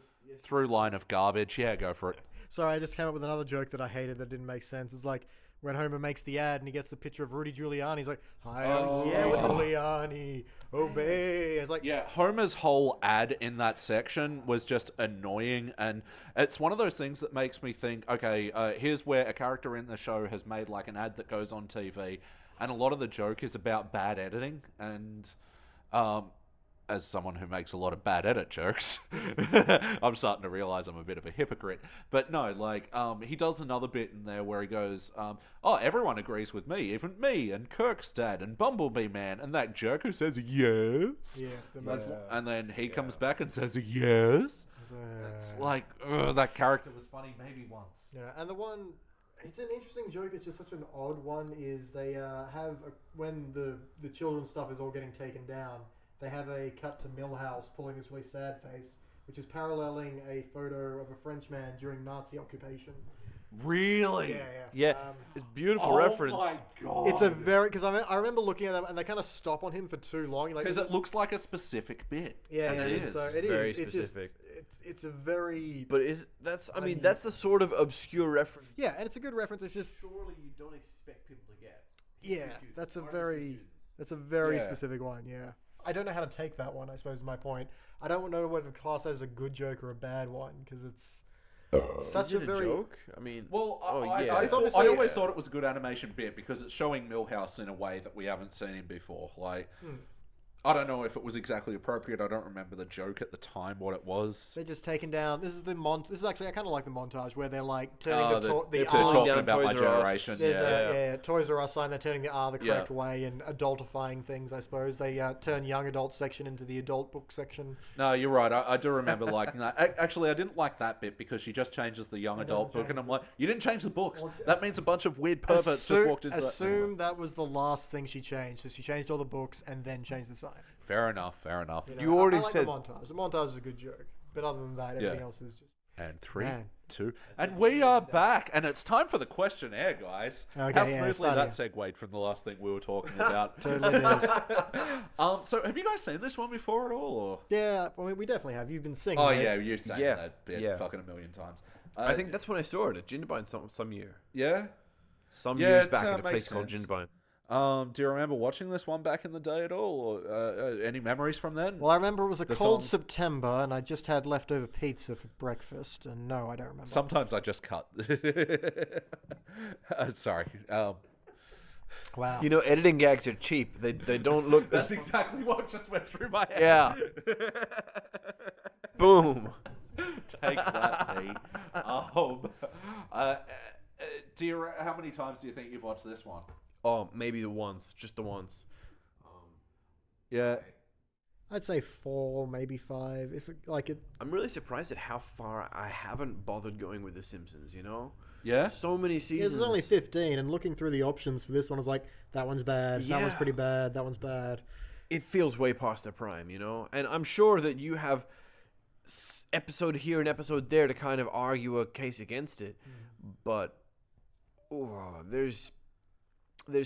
through line of garbage. Yeah, go for it. Sorry, I just came up with another joke that I hated that didn't make sense. It's like when Homer makes the ad and he gets the picture of Rudy Giuliani. He's like, "Hi, I'm Giuliani, obey." It's like, Yeah, Homer's whole ad in that section was just annoying, and it's one of those things that makes me think, okay, here's where a character in the show has made like an ad that goes on TV, and a lot of the joke is about bad editing, and as someone who makes a lot of bad edit jokes, I'm starting to realize I'm a bit of a hypocrite. But no, like, he does another bit in there where he goes, oh, everyone agrees with me, even me, and Kirk's dad, and Bumblebee Man, and that jerk who says, yes. yeah, And then he comes back and says, yes. It's like, that character was funny maybe once. yeah. And the one, it's an interesting joke. It's just such an odd one. Is they when the children's stuff is all getting taken down, they have a cut to Milhouse pulling this really sad face, which is paralleling a photo of a French man during Nazi occupation. Really? Yeah, it's beautiful Oh reference. my god! It's a very because I remember looking at them and they kind of stop on him for too long. Like because it looks like a specific bit. yeah, and yeah, it is. So it Very is. It's specific. it's a very But that's the sort of obscure reference. yeah, and it's a good reference. It's just Surely you don't expect people to get. yeah, that's a very Yeah. specific one. Yeah, I don't know how to take that one. I suppose is my point. I don't know whether to class that as a good joke or a bad one because it's such Is it a very joke? I mean, Well, yeah. It's obviously- I always thought it was a good animation bit because it's showing Milhouse in a way that we haven't seen him before. Like, I don't know if it was exactly appropriate. I don't remember the joke at the time, what it was. they're just taking down. This is actually I kind of like the montage where they're like turning Oh, the they're R. talking down about my Toys R Us. generation. There's Yeah. a Toys R Us sign. They're turning the R the correct Yeah. way and adultifying things. I suppose they turn young adult section into the adult book section. No, you're right. I do remember liking that. Actually, I didn't like that bit because she just changes the young adult book, and I'm like, you didn't change the books. That means a bunch of weird perverts just walked into that. Assume that was the last thing she changed. So she changed all the books and then changed the sign. Fair enough. Fair enough. You know, You already I like said- the montage. The montage is a good joke, but other than that, everything Yeah. else is just. And 3, Man. 2, and we are back, and it's time for the questionnaire, guys. Okay, How yeah, smoothly start that segued from the last thing we were talking about. Totally does. So have you guys seen this one before at all? Or? Yeah, I mean, we definitely have. You've been singing. Oh it. yeah, you're saying Yeah, that bit yeah. fucking a million times. I think that's when I saw it at Ginderbine some year. Yeah. Some Yeah, years it, back at a makes place called sense. Ginderbine. Do you remember watching this one back in the day at all? Or any memories from then? Well, I remember it was a The cold song. September, and I just had leftover pizza for breakfast. And no, I don't remember. Sometimes I just cut. Sorry. Wow. You know, editing gags are cheap. They don't look. That's exactly what just went through my head. Yeah. Boom. Take that, me. How many times do you think you've watched this one? Oh, maybe just the once. Yeah. I'd say 4, maybe 5. If it, like it, I'm really surprised at how far I haven't bothered going with The Simpsons. You know, Yeah? so many yeah, seasons. there's only 15, and looking through the options for this one, I was like, that one's bad. That one's Yeah. pretty bad. That one's bad. It feels way past their prime, you know. And I'm sure that you have episode here and episode there to kind of argue a case against it, but there's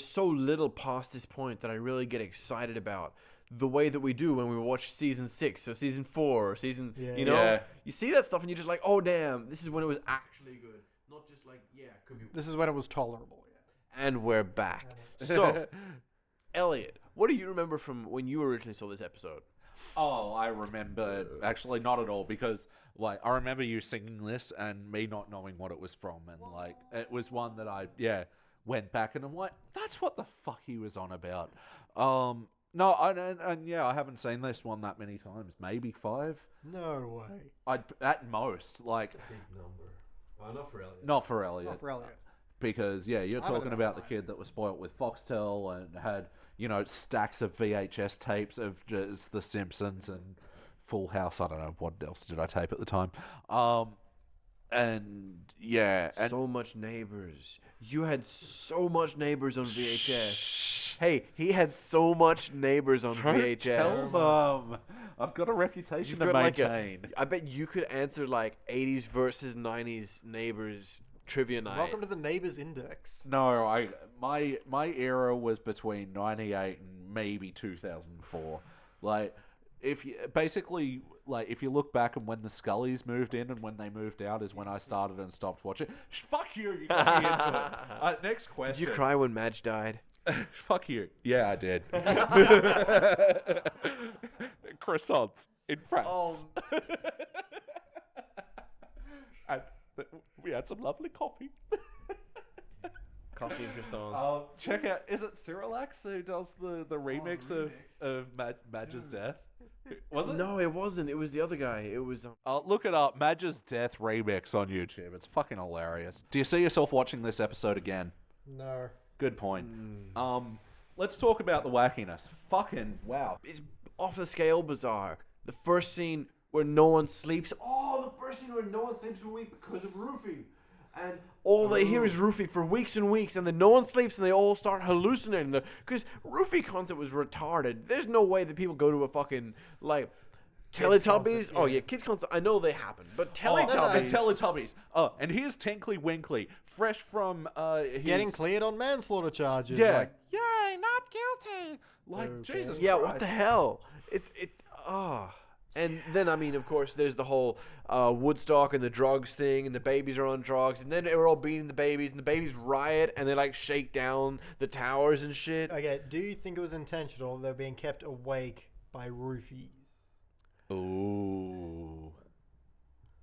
so little past this point that I really get excited about the way that we do when we watch season 6 or season 4 or season, Yeah. you know, Yeah. you see that stuff and you're just like, oh damn, this is when it was actually good, not just like, yeah, could be. This is when it was tolerable. Yeah. And we're back. So, Elliot, what do you remember from when you originally saw this episode? Oh, I remember. Actually, not at all, because like I remember you singing this and me not knowing what it was from, and like it was one that I went back and I'm like, that's what the fuck he was on about. No, and I haven't seen this one that many times. Maybe 5. No way. At most, like Big number. Well, not for Elliot. not for Elliot. Not for Elliot. Because you're I would've talking gone about the 5. kid that was spoilt with Foxtel and had stacks of VHS tapes of just The Simpsons and Full House. I don't know what else did I tape at the time. And So much Neighbors. You had so much Neighbors on VHS. Hey, he had so much Neighbors on VHS. Tell them. I've got a reputation You've to got like maintain. I bet you could answer like 80s versus 90s Neighbors trivia night. Welcome to the Neighbors Index. No, my era was between 98 and maybe 2004. Like if you look back and when the Scullys moved in and when they moved out is when I started and stopped watching. Fuck you! You got me into it. Next question. Did you cry when Madge died? Fuck you. Yeah, I did. Croissants in France. And we had some lovely coffee. Coffee and croissants. Check out, is it Cyrillax who does the remix of Madge's death? Was it? No, it wasn't. It was the other guy. It was. Look it up, Madge's death remix on YouTube. It's fucking hilarious. Do you see yourself watching this episode again? No. Good point. Let's talk about the wackiness. Fucking wow. It's off the scale bizarre. The first scene where no one sleeps. Oh, the first scene where no one sleeps for a week because of Rufy. And all they hear is Rufy for weeks and weeks, and then no one sleeps, and they all start hallucinating. Because Rufy concept was retarded. There's no way that people go to a fucking, like, Teletubbies? concept, Oh yeah. yeah, kids concept. I know they happen, but Oh, Teletubbies. and Teletubbies. Oh, and here's Tinkly Winkley, fresh from his... Getting cleared on manslaughter charges. Yeah. Like, Yay, not guilty. Like, Okay. Jesus Yeah, Christ. what the hell? And then, I mean, of course, there's the whole Woodstock and the drugs thing, and the babies are on drugs, and then they're all beating the babies, and the babies riot, and they, like, shake down the towers and shit. okay, do you think it was intentional they're being kept awake by roofies? Ooh.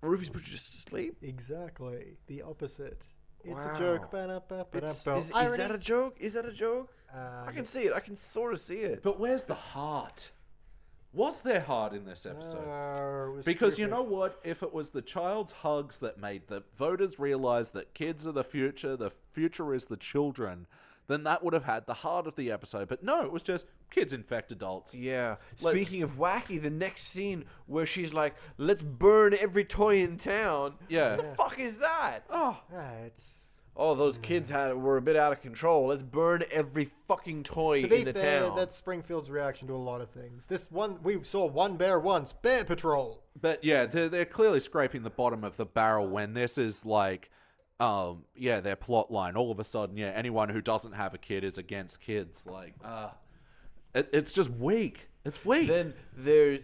Roofies put you to sleep? Exactly. The opposite. It's Wow. a joke. Ba-da-ba-ba-da-ba. Is Irony. that a joke? Is that a joke? I can see it. I can sort of see it. But where's the heart? Was there heart in this episode? No, it was Because you stupid. know what? If it was the child's hugs that made the voters realize that kids are the future is the children, then that would have had the heart of the episode. But no, it was just kids infect adults. Yeah. Let's- Speaking of wacky, the next scene where she's like, let's burn every toy in town. Yeah. What the fuck is that? Oh, Yeah, it's... Oh, those kids were a bit out of control. Let's burn every fucking toy To be in the fair, town. that's Springfield's reaction to a lot of things. This one, we saw one bear once. Bear Patrol. but yeah, they're clearly scraping the bottom of the barrel when this is like, their plot line. All of a sudden, yeah, anyone who doesn't have a kid is against kids. Like, it's just weak. It's weak. Then there's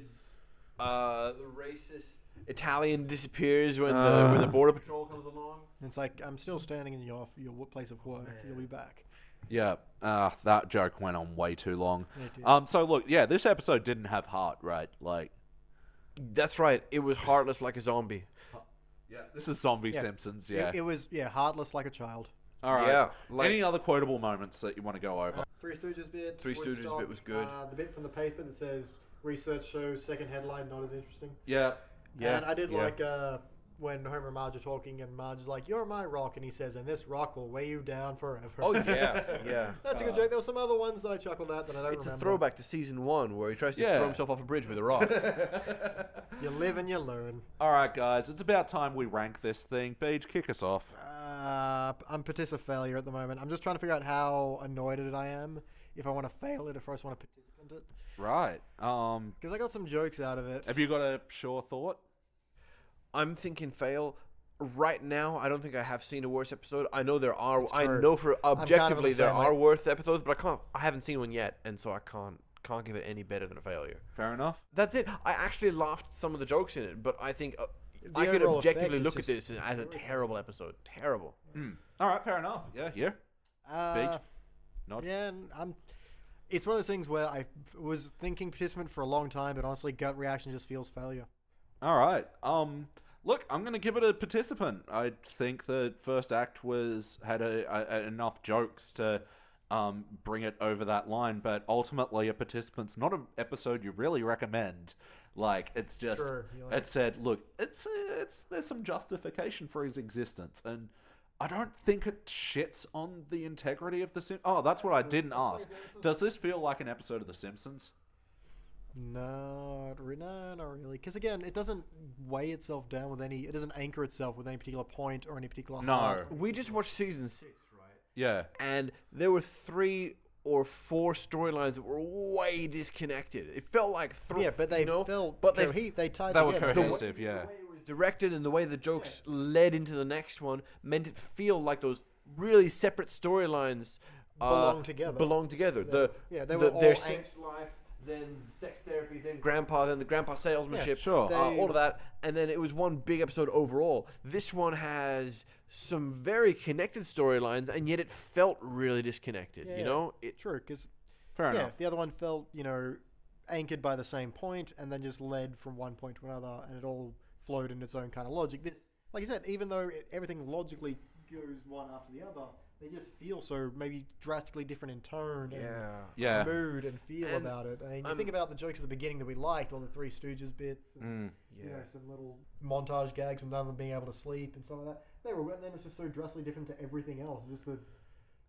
the racist Italian disappears when the border patrol comes along. It's like, I'm still standing in your place of work. You'll be back. Yeah, that joke went on way too long. It did. So look, yeah, this episode didn't have heart, right? Like, That's right. It was heartless like a zombie. yeah, this is zombie Yeah. Simpsons. Yeah. It was, heartless like a child. All right. Yeah, like- Any other quotable moments that you want to go over? Three Stooges bit. Three Stooges Woodstock, bit was good. The bit from the paper that says, research shows second headline not as interesting. Yeah. Yeah, And I did yeah. like when Homer and Marge are talking, and Marge is like, "You're my rock," and he says, "And this rock will weigh you down forever." Oh yeah, yeah. That's a good joke. There were some other ones that I chuckled at that I don't It's remember. a throwback to season 1 where he tries to Yeah. throw himself off a bridge with a rock. You live and you learn. All right, guys, it's about time we rank this thing. Beach, kick us off. I'm participant failure at the moment. I'm just trying to figure out how annoyed at it I am. If I want to fail it, if I just want to participant it, Right. because I got some jokes out of it. Have you got a sure thought? I'm thinking fail. Right now, I don't think I have seen a worse episode. I know there are. It's I true. know for kind of objectively the there same are way. worse episodes, but I haven't seen one yet, and so I can't give it any better than a failure. Fair enough. That's it. I actually laughed some of the jokes in it, but I think The I could overall objectively effect is look at just this as a terrible episode. Terrible. All right, fair enough. Yeah, yeah. Beach? Nod? Yeah, and it's one of those things where I was thinking participant for a long time, but honestly, gut reaction just feels failure. All right. Look, I'm going to give it a participant. I think the first act had enough jokes to bring it over that line, but ultimately a participant's not an episode you really recommend. Like, it's just, Sure, you're like- it said, look, there's some justification for his existence, and I don't think it shits on the integrity of the Simpsons. Oh, that's what I didn't ask. Does this feel like an episode of The Simpsons? No, not really. Because again, it doesn't weigh itself down with any. It doesn't anchor itself with any particular point or any particular. No. heart. We just watched season 6, right? Yeah. And there were 3 or 4 storylines that were way disconnected. It felt like Yeah, but they felt. but they tied They were together. cohesive, yeah. The way it was directed and the way the jokes led into the next one meant it feel like those really separate storylines Belong together. They were all their sex life, then sex therapy, then Grandpa, then the Grandpa salesmanship, Yeah, sure. all of that, and then it was one big episode overall. This one has some very connected storylines, and yet it felt really disconnected. Yeah, You know, it True, because Fair enough. the other one felt anchored by the same point, and then just led from one point to another, and it all flowed in its own kind of logic. This, like you said, even though everything logically goes one after the other, they just feel so maybe drastically different in tone and Yeah. mood and feel And about it. I mean, you I'm- think about the jokes at the beginning that we liked, all the Three Stooges bits, and, some little montage gags from none of them being able to sleep and stuff like that. They were, and then it's just so drastically different to everything else. Just the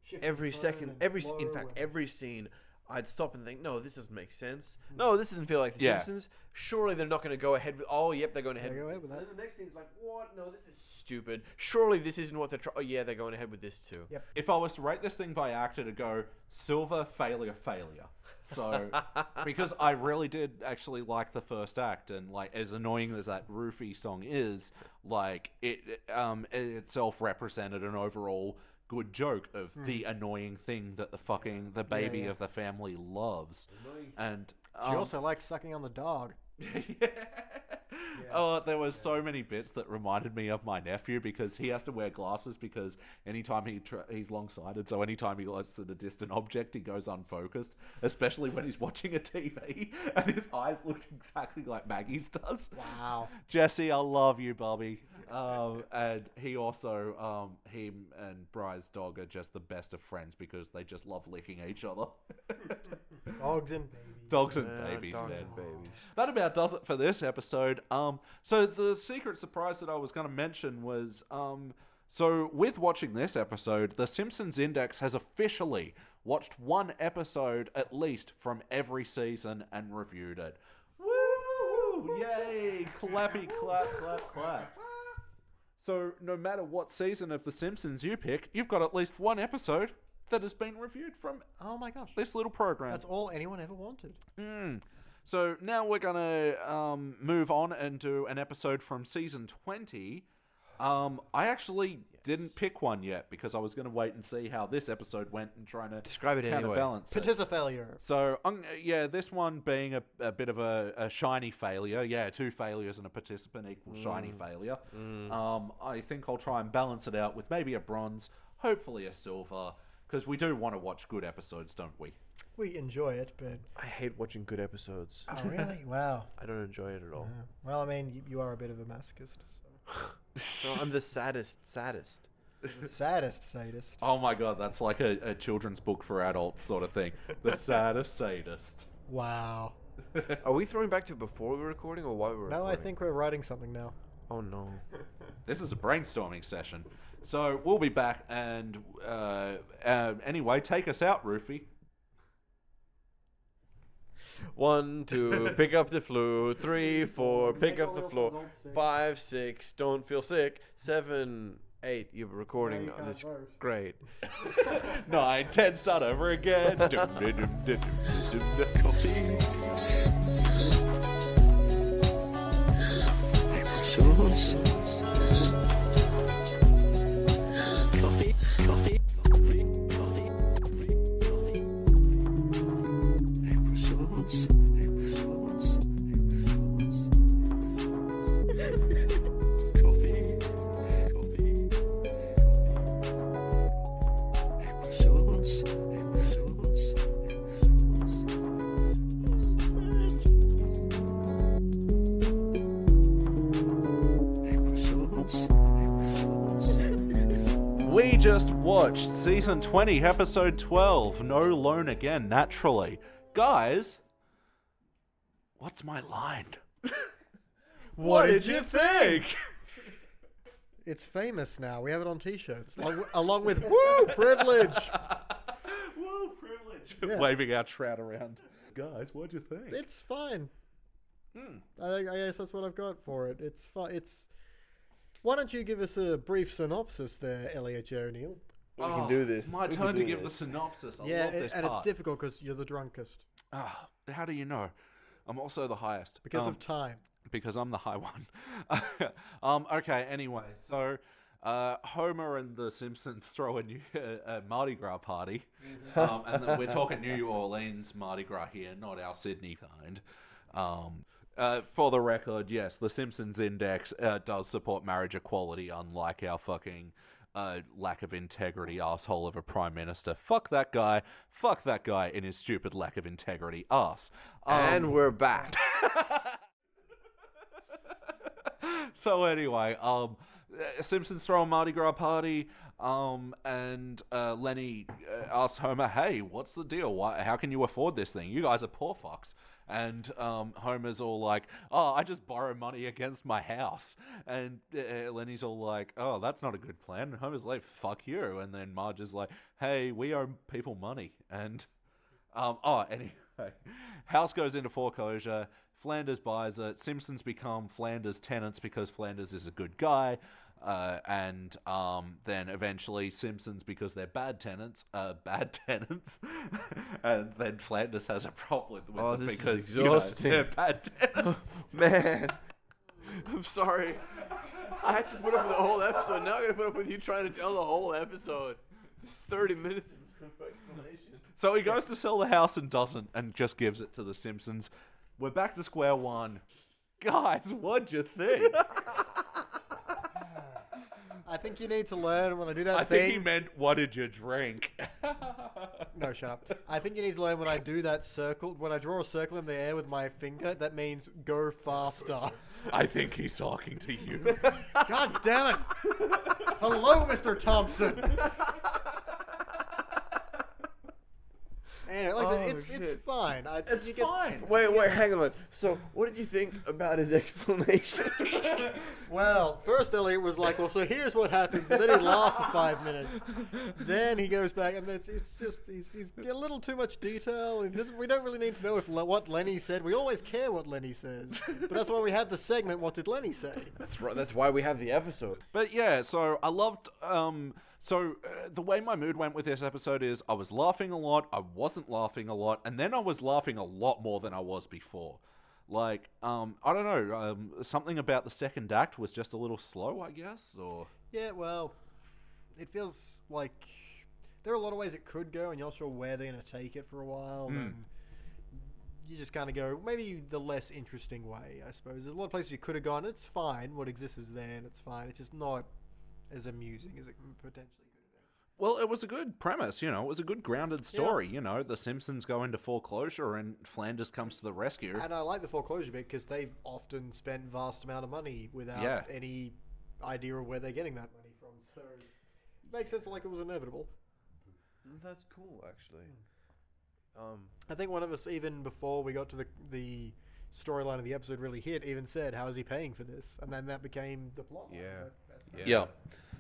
shift in every tone second, and in flow fact, and- every scene, I'd stop and think, no, this doesn't make sense. No, this doesn't feel like The Yeah. Simpsons. Surely they're not going to go ahead with. Oh, yep, they're going ahead. They go ahead with And that. then the next scene's like, what? No, this is stupid. Surely this isn't what they're trying. Oh, yeah, they're going ahead with this too. Yep. If I was to rate this thing by actor, to go silver, failure, failure. So, because I really did actually like the first act, and like as annoying as that Roofie song is, like it itself represented an overall good joke of the annoying thing that the baby of the family loves, and She also likes sucking on the dog. Oh, there was so many bits that reminded me of my nephew because he has to wear glasses because anytime he's long-sighted, so anytime he looks at a distant object, he goes unfocused, especially when he's watching a TV, and his eyes look exactly like Maggie's does. Wow. Jesse, I love you, Bobby. And he also, him and Bry's dog are just the best of friends because they just love licking each other. Dogs and babies. Dogs and babies, dogs man. and babies. That about does it for this episode. So the secret surprise that I was going to mention was, so with watching this episode, the Simpsons Index has officially watched one episode at least from every season and reviewed it. Woo! Yay! Clappy, clap, clap, clap. So no matter what season of The Simpsons you pick, you've got at least one episode that has been reviewed from Oh my gosh. this little program. That's all anyone ever wanted. So now we're going to move on and do an episode from season 20. I actually didn't pick one yet because I was going to wait and see how this episode went and trying to Describe it anyway. counterbalance it. Participant failure. So, this one being a bit of a shiny failure. Yeah, 2 failures and a participant equals shiny failure. I think I'll try and balance it out with maybe a bronze, hopefully a silver, because we do want to watch good episodes, don't we? We enjoy it, but... I hate watching good episodes. Oh, really? Wow. I don't enjoy it at all. Well, I mean, you are a bit of a masochist, so... No, I'm the saddest. Saddest sadist. Oh my god, that's like a children's book for adults sort of thing. The saddest sadist. Wow. Are we throwing back to before we were recording or while we were recording? No, I think we're writing something now. Oh no. This is a brainstorming session. So we'll be back and anyway, take us out, Roofie. 1, 2, pick up the flu. 3, 4, pick up the floor. 5, 6, don't feel sick. 7, 8, you're recording. can't This vote. great. 9, 10, start over again. We just watched season 20, episode 12, No Loan Again, naturally. Guys, what's my line? What did you think? It's famous now. We have it on T-shirts, along with "Woo Privilege." Woo, privilege. Yeah. Waving our trout around. Guys, what'd you think? It's fine. I guess that's what I've got for it. It's fine. Why don't you give us a brief synopsis there, Elliot J. O'Neill? We can do this. It's my We can turn to do give this. the synopsis. I Yeah, love this and part. it's difficult because you're the drunkest How do you know? I'm also the highest. because of time. Because I'm the high one. Okay, anyway, so Homer and the Simpsons throw a Mardi Gras party. And we're talking New Orleans Mardi Gras here, not our Sydney kind. For the record, yes, the Simpsons Index does support marriage equality, unlike our fucking lack of integrity asshole of a prime minister. Fuck that guy. Fuck that guy in his stupid lack of integrity ass. And we're back. So anyway, Simpsons throw a Mardi Gras party, and Lenny asks Homer, "Hey, what's the deal? How can you afford this thing? You guys are poor fucks." And Homer's all like, "Oh, I just borrow money against my house." And Lenny's all like, "Oh, that's not a good plan." And Homer's like, "Fuck you." And then Marge is like, "Hey, we owe people money." And anyway, house goes into foreclosure. Flanders buys it. Simpsons become Flanders tenants because Flanders is a good guy. and then eventually Simpsons, because they're bad tenants, and then Flanders has a problem with them this is because exhausting. they're bad tenants. Man, I'm sorry. I had to put up with the whole episode. Now I gotta put up with you trying to tell the whole episode. It's 30 minutes of explanation. So he goes to sell the house and doesn't, and just gives it to the Simpsons. We're back to square one. Guys, what'd you think? I think you need to learn when I do that I thing. think he meant, what did you drink? No, shut up. I think you need to learn when I do that circle, when I draw a circle in the air with my finger, that means go faster. I think he's talking to you. God damn it! Hello, Mr. Thompson. Anyway, like I said, it's fine. It's fine. Wait, hang on. So, what did you think about his explanation? Well, first Elliot was like, well, so here's what happened. Then he laughed for 5 minutes. Then he goes back, and it's just, he's a little too much detail. And we don't really need to know what Lenny said. We always care what Lenny says. But that's why we have the segment, What Did Lenny Say? That's right. That's why we have the episode. But yeah, so I loved... the way my mood went with this episode is I was laughing a lot, I wasn't laughing a lot, and then I was laughing a lot more than I was before. Like, I don't know, something about the second act was just a little slow, I guess, or... Yeah, well, it feels like there are a lot of ways it could go, and you're not sure where they're going to take it for a while, and you just kind of go, maybe the less interesting way, I suppose. There's a lot of places you could have gone, it's fine, what exists is there, and it's fine, it's just not as amusing as it potentially could have been. Well, it was a good premise, it was a good grounded story, the Simpsons go into foreclosure and Flanders comes to the rescue. And I like the foreclosure bit because they've often spent vast amount of money without any idea of where they're getting that money from, so it makes sense like it was inevitable. That's cool, actually. I think one of us, even before we got to the storyline of the episode really hit, even said, how is he paying for this? And then that became the plot. Yeah.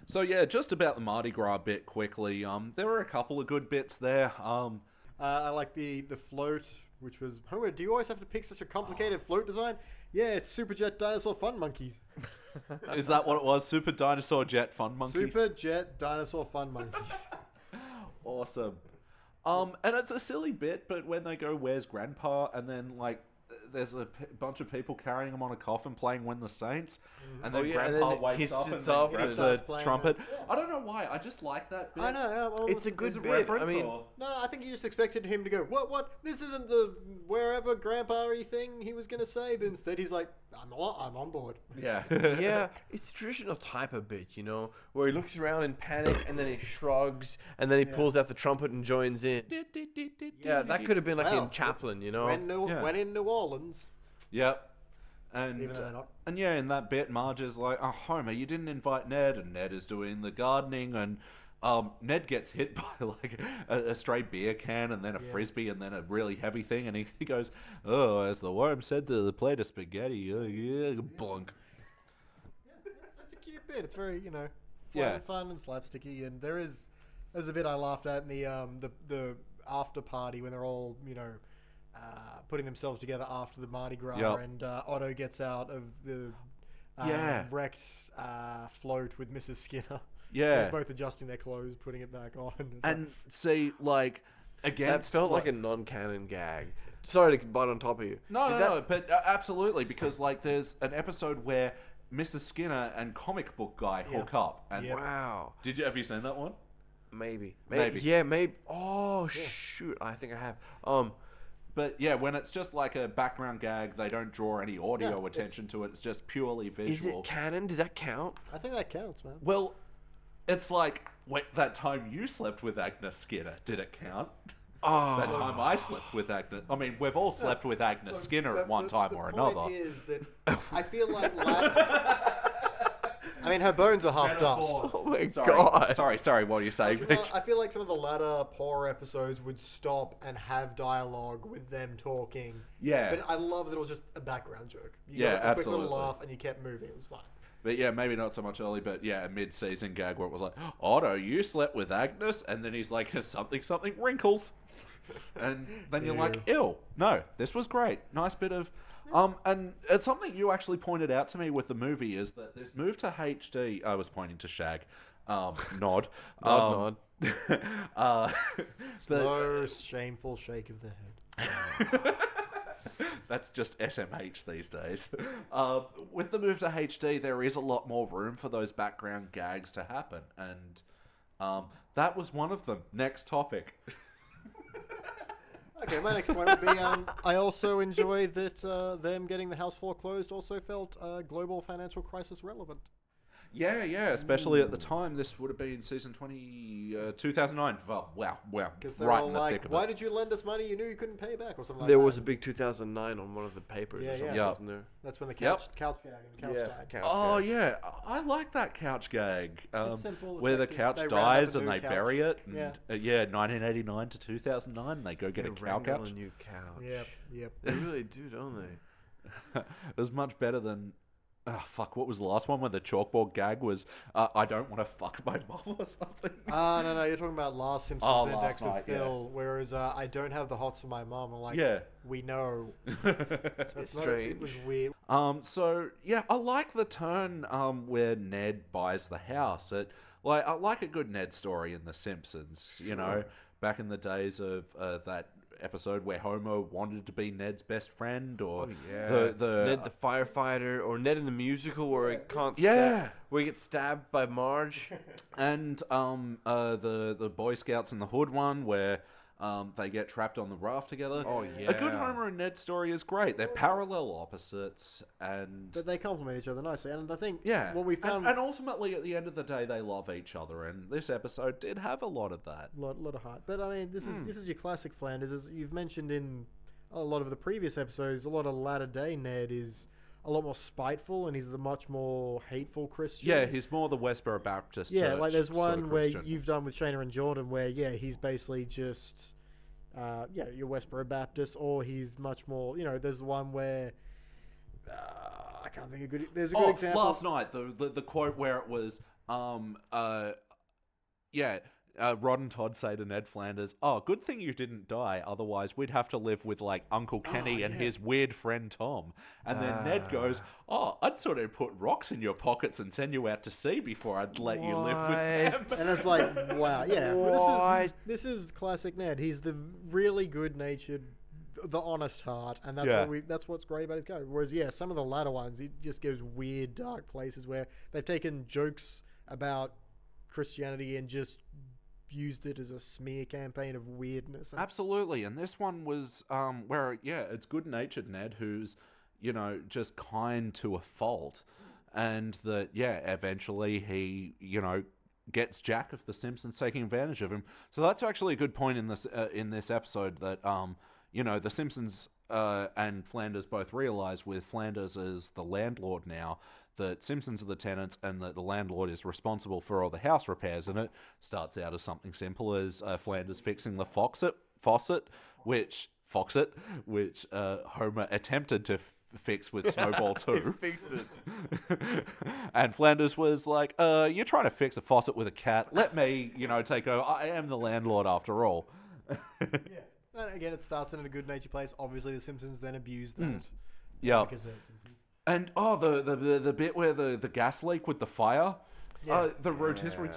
So yeah, just about the Mardi Gras bit quickly. There were a couple of good bits there. I like the float, which was, Homer, do you always have to pick such a complicated float design? Yeah, it's Superjet Dinosaur Fun Monkeys. Is that what it was? Super Dinosaur Jet Fun Monkeys? Superjet Dinosaur Fun Monkeys. Awesome. And it's a silly bit, but when they go, where's Grandpa? And then, like, there's a bunch of people carrying him on a coffin playing When the Saints, and then Grandpa and then wakes up and up grabs and a starts trumpet. playing I don't know why, I just like that bit. I know, yeah, well, It's a good Is it bit. reference, I mean, or... No, I think you just expected him to go, what? This isn't the wherever grandpa-y thing he was going to say, but instead he's like, I'm on board. Yeah. yeah, it's a traditional type of bit, where he looks around in panic and then he shrugs and then he pulls out the trumpet and joins in. Yeah, that could have been like in Chaplin, When in New Orleans. Yep. And Even though they're not. And yeah, in that bit, Marge is like, oh, Homer, you didn't invite Ned, and Ned is doing the gardening, and Ned gets hit by like a stray beer can, and then a frisbee, and then a really heavy thing, and he goes, oh, as the worm said to the plate of spaghetti, blunk. Yeah, that's a cute bit. It's very, fun and slapsticky, and there's a bit I laughed at in the after party when they're all, putting themselves together after the Mardi Gras, and Otto gets out of the wrecked float with Mrs. Skinner. Yeah. They're both adjusting their clothes, putting it back on. And see, like, again... That felt like a non-canon gag. Sorry to butt on top of you. No, but absolutely, because, like, there's an episode where Mrs. Skinner and comic book guy hook up. And Wow. Have you seen that one? Maybe. Maybe. Maybe. Oh, shoot. I think I have. But yeah, when it's just like a background gag, they don't draw any audio attention to it. It's just purely visual. Is it canon? Does that count? I think that counts, man. Well, it's like, wait, that time you slept with Agnes Skinner, did it count? Oh. That time I slept with Agnes... I mean, we've all slept with Agnes Skinner at one time or another. The point is that I feel like... I mean, her bones are half dust. Oh my god. Sorry, what are you saying, Mitch? I feel like some of the latter poorer episodes would stop and have dialogue with them talking. Yeah. But I love that it was just a background joke. You Yeah, got a quick little absolutely. laugh and you kept moving. It was fine. But yeah, maybe not so much early, but yeah, a mid-season gag where it was like, Otto, you slept with Agnes? And then he's like, something, wrinkles. And then you're like, ew, no, this was great. Nice bit of... and it's something you actually pointed out to me with the movie is that this move to HD... I was pointing to Shag. Nod. Nod. Slow, shameful shake of the head. That's just SMH these days. With the move to HD, there is a lot more room for those background gags to happen. And that was one of them. Next topic. Okay, my next point would be, I also enjoy that them getting the house foreclosed also felt global financial crisis relevant. Yeah, especially at the time. This would have been season 2009. Wow. Because they're Right all in the like, thick of why it. did you lend us money you knew you couldn't pay back, or something like There that. was a big 2009 on one of the papers or something, Yeah. wasn't there? That's when the couch gag and couch tag. Oh, yeah. I like that couch gag. It's simple, where the effective. couch They round dies up a and new they couch. bury it. And, Yeah. 1989 to 2009, they go get a cow wrangle couch. a new couch. Yep. They really do, don't they? It was much better than... what was the last one where the chalkboard gag was, I don't want to fuck my mom or something? No, you're talking about last Simpsons Oh, Index last with night, Phil, whereas I don't have the hots for my mom. I'm like, Yeah. we know. It's That's strange. It was weird. So, yeah, I like the turn where Ned buys the house. I like a good Ned story in The Simpsons, you know, back in the days of that episode where Homer wanted to be Ned's best friend, or the Ned the firefighter, or Ned in the musical where he can't where he gets stabbed by Marge. and the Boy Scouts in the Hood one where they get trapped on the raft together. Oh, A good yeah. Homer and Ned story is great. They're parallel opposites, and But they complement each other nicely. And I think yeah, what we found... and ultimately at the end of the day, they love each other, and this episode did have a lot of that. lot of heart. But I mean, this is your classic Flanders. As you've mentioned in a lot of the previous episodes, a lot of latter day Ned is a lot more spiteful, and he's the much more hateful Christian. Yeah, he's more the Westboro Baptist Yeah, Church like there's sort one of where Christian. you've done with Shayna and Jordan where he's basically just you're Westboro Baptist, or he's much more, there's one where I can't think of there's a good example. Last night, the quote where it was Rod and Todd say to Ned Flanders, "Oh, good thing you didn't die, otherwise we'd have to live with like Uncle Kenny and his weird friend Tom." And then Ned goes, "Oh, I'd sort of put rocks in your pockets and send you out to sea before I'd let you live with them." And it's like, wow, yeah. What? This is classic Ned. He's the really good-natured, the honest heart, and that's what's great about his character. Whereas, some of the latter ones, he just goes weird, dark places where they've taken jokes about Christianity and just used it as a smear campaign of weirdness. Absolutely, and this one was where it's good-natured Ned who's just kind to a fault, and that eventually he gets Jack of the Simpsons taking advantage of him. So that's actually a good point in this episode that the Simpsons and Flanders both realize, with Flanders as the landlord now, that Simpsons are the tenants and that the landlord is responsible for all the house repairs. And it starts out as something simple as Flanders fixing the faucet, which Homer attempted to fix with Snowball 2. Fix it. And Flanders was like, you're trying to fix a faucet with a cat. Let me, take over. I am the landlord after all. And again, it starts in a good-natured place. Obviously, the Simpsons then abuse that. Yeah. Because they're Simpsons. And the bit where the gas leak with the fire, the rotisserie,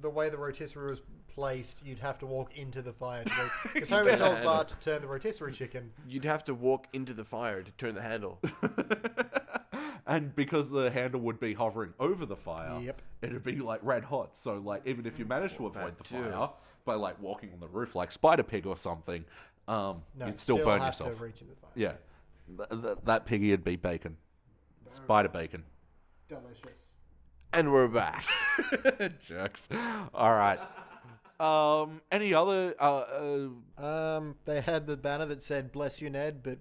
the way the rotisserie was placed, you'd have to walk into the fire to go. Because Homer tells Bart to turn the rotisserie chicken. You'd have to walk into the fire to turn the handle. And because the handle would be hovering over the fire, Yep. it'd be like red hot. So like even if you managed to avoid the too. fire by like walking on the roof like Spider Pig or something, No, you'd still burn have yourself. to reach into the fire. Yeah, that piggy would be bacon, spider bacon. Delicious. And we're back. Jerks. All right. Any other? They had the banner that said "Bless you, Ned," but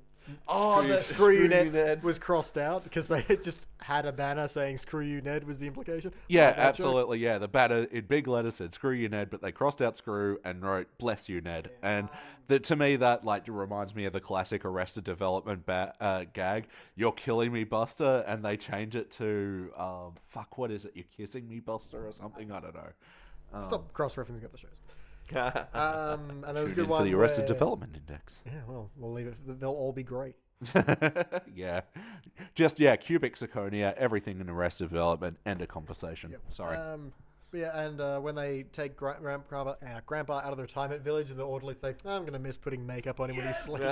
Screw you, Ned, Ned. was crossed out because they had just had a banner saying "Screw you, Ned" was the implication. Yeah, Like that joke. absolutely. Yeah, the banner in big letters said "Screw you, Ned," but they crossed out "screw" and wrote "Bless you, Ned." And to me, that like reminds me of the classic Arrested Development gag. "You're killing me, Buster," and they change it to "Fuck, what is it? You're kissing me, Buster," or something. I don't know. Stop cross-referencing other shows. And there was a Tune good in one for the Arrested where- Development Index. Yeah, well, we'll leave it. They'll all be great. Yeah. Cubic zirconia, everything in Arrested Development, end of conversation. Yep. Sorry. Yeah, and when they take Grandpa out of the retirement village, and the orderly say, "I'm going to miss putting makeup on him when he's sleeping."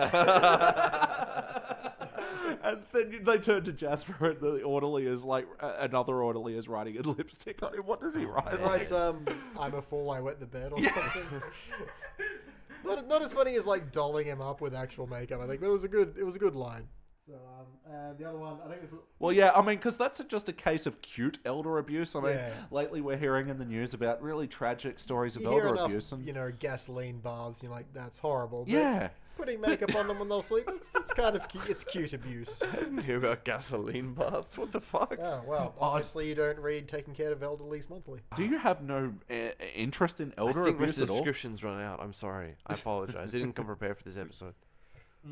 And then they turn to Jasper, and the orderly is like, another orderly is writing a lipstick on him. What does he write? It writes, "I'm a fool, I wet the bed," or something. Not as funny as like dolling him up with actual makeup, I think, but it was a good line. So, and the other one, I think this was... Well, yeah, I mean, because that's just a case of cute elder abuse. I mean, Yeah. lately we're hearing in the news about really tragic stories of You hear elder enough, abuse. And gasoline baths, you're like, that's horrible. But yeah. putting makeup on them when they'll sleep, it's kind of cute. It's cute abuse. I didn't hear about gasoline baths. What the fuck? Oh, well, obviously you don't read Taking Care of Elderlies Monthly. Do you have no interest in elder I think my abuse at all? subscription's run out. I'm sorry. I apologize. I didn't come prepared for this episode.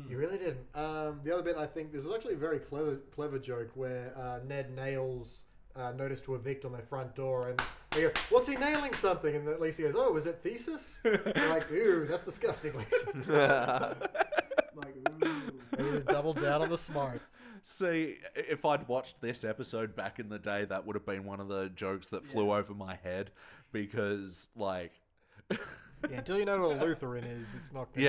You really didn't. The other bit, I think, this was actually a very clever joke where Ned nails notice to evict on their front door, and they go, "What's he nailing something?" And Lacey goes, "Oh, is it thesis?" They're like, "Ooh, that's disgusting, Lacey." Like, ooh, they need to double down on the smarts. See, if I'd watched this episode back in the day, that would have been one of the jokes that flew over my head, because, like... Yeah, until you know what a Lutheran is, it's not good.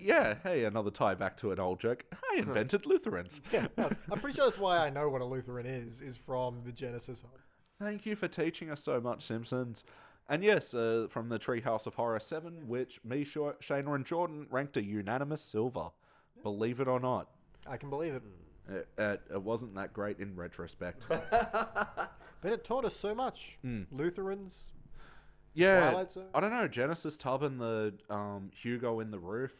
Yeah. Hey, another tie back to an old joke. I invented Lutherans. Yeah, no, I'm pretty sure that's why I know what a Lutheran is from the Genesis home. Thank you for teaching us so much, Simpsons. And yes, from the Treehouse of Horror 7, which me, Shayna, and Jordan ranked a unanimous silver. Believe it or not. I can believe it. It wasn't that great in retrospect. But it taught us so much. Lutherans. Yeah, Twilight Zone? I don't know, Genesis Tub and the Hugo in the Roof.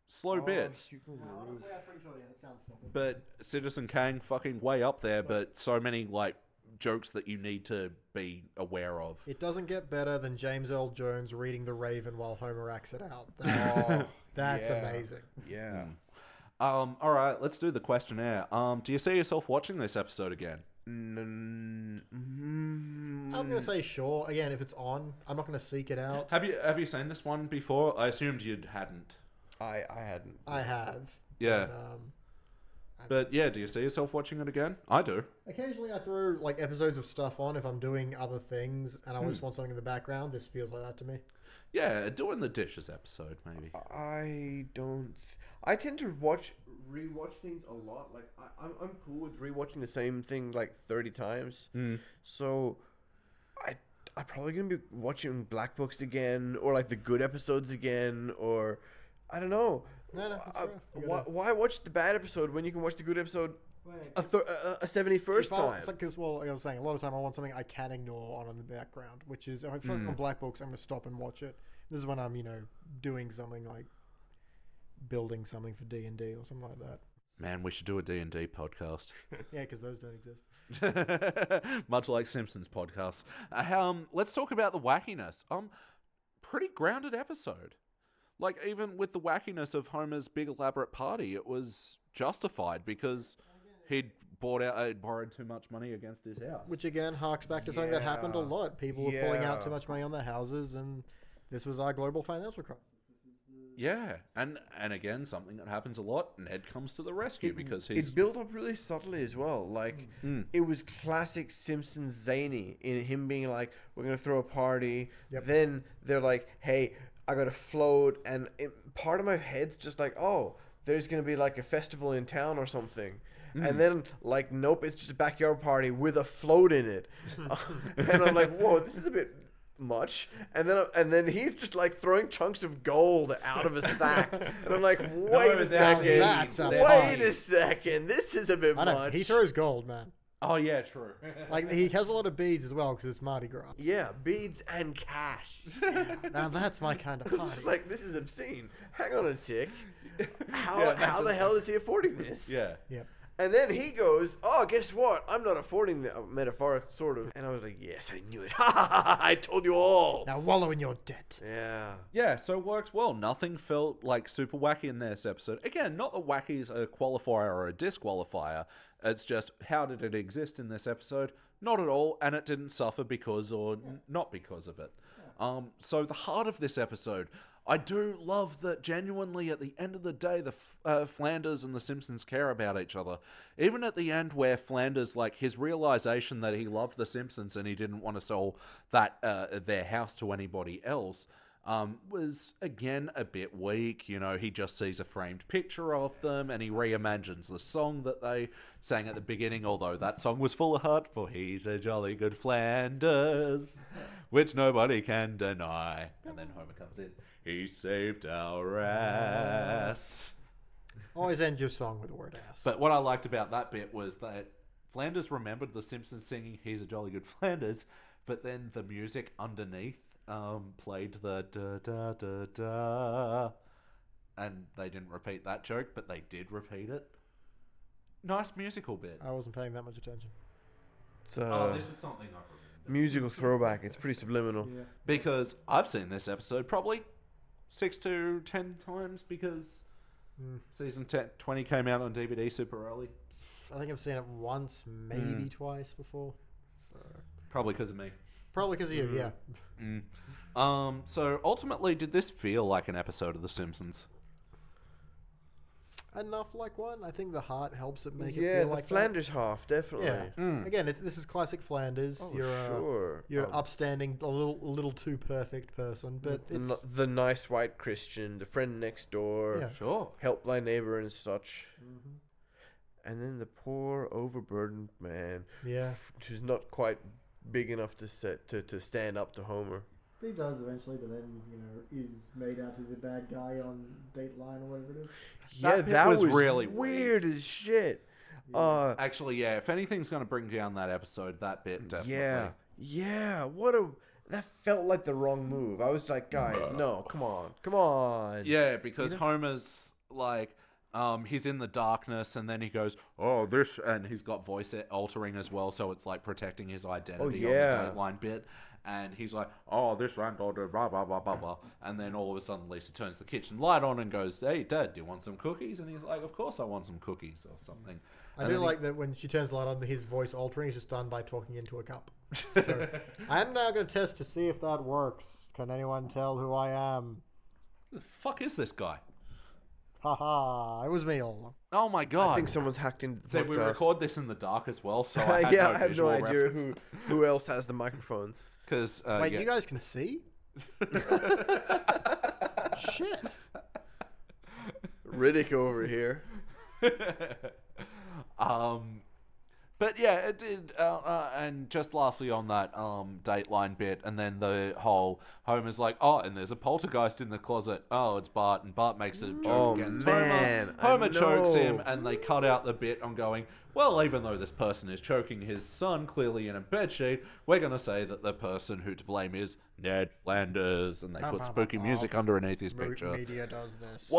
Slow bits. Honestly, I'm pretty sure, it sounds simple. But Citizen Kang fucking way up there, but so many, like, jokes that you need to be aware of. It doesn't get better than James Earl Jones reading The Raven while Homer acts it out. That's amazing. Yeah. All right, let's do the questionnaire. Do you see yourself watching this episode again? I'm gonna say sure. Again, if it's on, I'm not gonna seek it out. Have you seen this one before? I assumed you hadn't. I hadn't. I have. Yeah. But, But yeah, do you see yourself watching it again? I do. occasionally I throw like episodes of stuff on if I'm doing other things and I just want something in the background. This feels like that to me. Yeah, doing the dishes episode maybe. I don't. I tend to rewatch things a lot. Like I'm cool with rewatching the same thing like 30 times. So I'm probably gonna be watching Black Books again, or like the good episodes again, or I don't know. No, that's fair. You gotta- Why watch the bad episode when you can watch the good episode a 71st time? It's like, cause, well, like I was saying, a lot of time I want something I can ignore on in the background, which is if I feel like on Black Books, I'm gonna stop and watch it. This is when I'm, doing something like building something for D&D or something like that. Man, we should do a D&D podcast. Yeah, because those don't exist. Much like Simpsons podcasts. Let's talk about the wackiness. Pretty grounded episode. Like, even with the wackiness of Homer's big elaborate party, it was justified because he'd borrowed too much money against his house. Which again harks back to something that happened a lot. People were pulling out too much money on their houses, and this was our global financial crisis. Yeah, and again, something that happens a lot, Ned comes to the rescue because he's... It built up really subtly as well. Like, it was classic Simpsons zany in him being like, we're going to throw a party. Yep. Then they're like, hey, I got to float. And part of my head's just like, oh, there's going to be like a festival in town or something. And then, like, nope, it's just a backyard party with a float in it. And I'm like, whoa, this is a bit... much, and then he's just like throwing chunks of gold out of a sack, and I'm like, wait a second, this is a bit I know, much. he throws gold, man. Oh, yeah, true. Like, he has a lot of beads as well, because it's Mardi Gras. Yeah, beads and cash. Now that's my kind of I'm party. just like, this is obscene. Hang on a tick. How the hell is he affording this? Yeah. Yep. And then he goes, oh, guess what? I'm not affording the metaphor, sort of. And I was like, yes, I knew it. I told you all. Now wallow in your debt. Yeah. Yeah, so it worked well. Nothing felt like super wacky in this episode. Again, not that wacky's a qualifier or a disqualifier. It's just, how did it exist in this episode? Not at all, and it didn't suffer because or not because of it. So the heart of this episode, I do love that genuinely at the end of the day, the Flanders and the Simpsons care about each other. Even at the end where Flanders, like, his realization that he loved the Simpsons and he didn't want to sell that their house to anybody else, was, again, a bit weak. You know, he just sees a framed picture of them and he reimagines the song that they sang at the beginning, although that song was full of heart, for he's a jolly good Flanders, which nobody can deny. And then Homer comes in, he saved our ass. Always end your song with the word ass. But what I liked about that bit was that Flanders remembered the Simpsons singing he's a jolly good Flanders, but then the music underneath played the da-da-da-da, and they didn't repeat that joke, but they did repeat it. Nice musical bit. I wasn't paying that much attention. It's this is something I've remembered. musical throwback. It's pretty subliminal. Yeah. Because I've seen this episode probably 6 to 10 times because season 20 came out on DVD super early. I think I've seen it once, maybe twice before. So Probably because of me. probably because of you, yeah. So ultimately, did this feel like an episode of The Simpsons? Enough like one. I think the heart helps it make it Yeah, feel the like Flanders half, that. definitely. Yeah. Again, this is classic Flanders. Oh, you're sure. you're upstanding, a little too perfect person, but it's The nice white Christian, the friend next door, Yeah. Sure. help thy neighbor and such. And then the poor, overburdened man yeah. who's not quite big enough to stand up to Homer. He does eventually, but then is made out to the bad guy on Dateline or whatever it is. Yeah, bit that was was really weird as shit. Actually, yeah, if anything's going to bring down that episode, that bit definitely. Yeah. That felt like the wrong move. I was like, guys, no, come on. Yeah, because Homer's like, he's in the darkness, and then he goes, "Oh, this," and he's got voice altering as well, so it's like protecting his identity yeah. on the Dateline bit. And he's like, "Oh, this landlord, blah blah blah blah blah," and then all of a sudden Lisa turns the kitchen light on and goes, "Hey, Dad, do you want some cookies?" And he's like, "Of course I want some cookies," or something. I do like that when she turns the light on, his voice altering is just done by talking into a cup. So, I'm now going to test to see if that works. Can anyone tell who I am? Who the fuck is this guy? Haha, it was me all along. Oh my god! I think someone's hacked into the So we podcast. record this in the dark as well, so I had yeah, no I have no visual idea reference. who else has the microphones. Because Wait, you guys can see? Shit. Riddick over here. But yeah, it did. And just lastly on that Dateline bit, and then the whole Homer's like, "Oh, and there's a poltergeist in the closet. Oh, it's Bart," and Bart makes a joke against man, Homer. Homer chokes him, know. and they cut out the bit on going, "Well, even though this person is choking his son clearly in a bedsheet, we're going to say that the person who to blame is Ned Flanders," and they put spooky music underneath his picture. Media does this.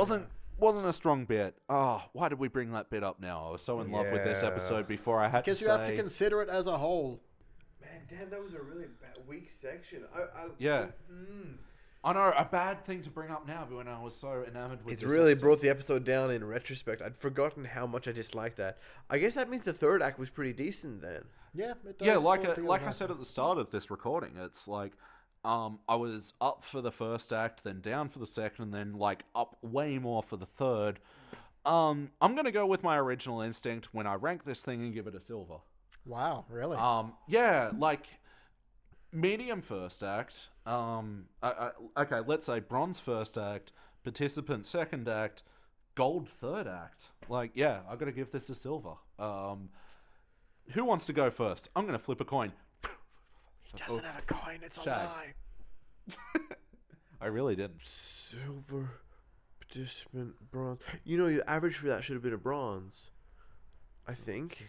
Wasn't a strong bit. Oh, why did we bring that bit up now? I was so in love with this Yeah. episode before I had Because to you say... have to consider it as a whole. Man, damn, that was a really weak section. Yeah. I know, a bad thing to bring up now, but when I was so enamored with It's this really episode. brought the episode down in retrospect. I'd forgotten how much I disliked that. I guess that means the third act was pretty decent then. Yeah, it does. Yeah, pull like together I said at the start of this recording, it's like... I was up for the first act, then down for the second, and then like up way more for the third. I'm gonna go with my original instinct when I rank this thing and give it a silver. Wow, really? Yeah, like medium first act. Okay, let's say bronze first act, participant second act, gold third act. Like, yeah, I gotta give this a silver. Who wants to go first? I'm gonna flip a coin. He doesn't have a coin. It's a Shag. lie. I really didn't. Silver, participant, bronze. You know, your average for that should have been a bronze. I think.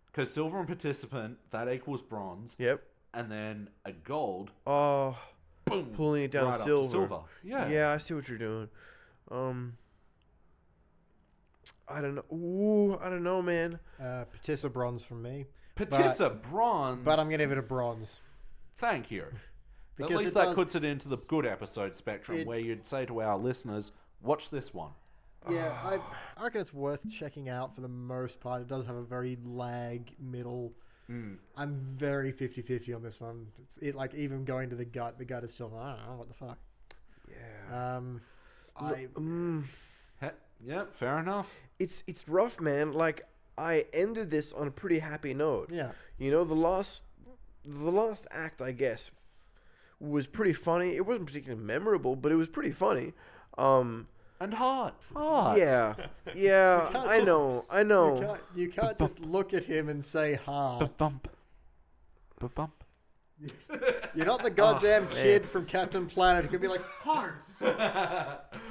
Because silver and participant, that equals bronze. Yep. And then a gold, Oh, boom, pulling it down right to up silver. to silver. Yeah. Yeah, I see what you're doing. I don't know. Ooh, I don't know, man. Patissa bronze from me. Patissa bronze. But I'm going to give it a bronze. Thank you. At Because least it that does- puts it into the good episode spectrum, It- where you'd say to our listeners, watch this one. Yeah, I reckon it's worth checking out for the most part. It does have a very lag middle I'm very 50-50 on this one. It like even going to the gut is still I don't know what the fuck. Yeah. Yeah, fair enough. It's rough, man. Like, I ended this on a pretty happy note. Yeah. You know, the last act, I guess, was pretty funny. It wasn't particularly memorable, but it was pretty funny. And hard. Yeah, I know. You can't just look at him and say hard. Bump. Bump. You're not the goddamn kid from Captain Planet who could be like hard.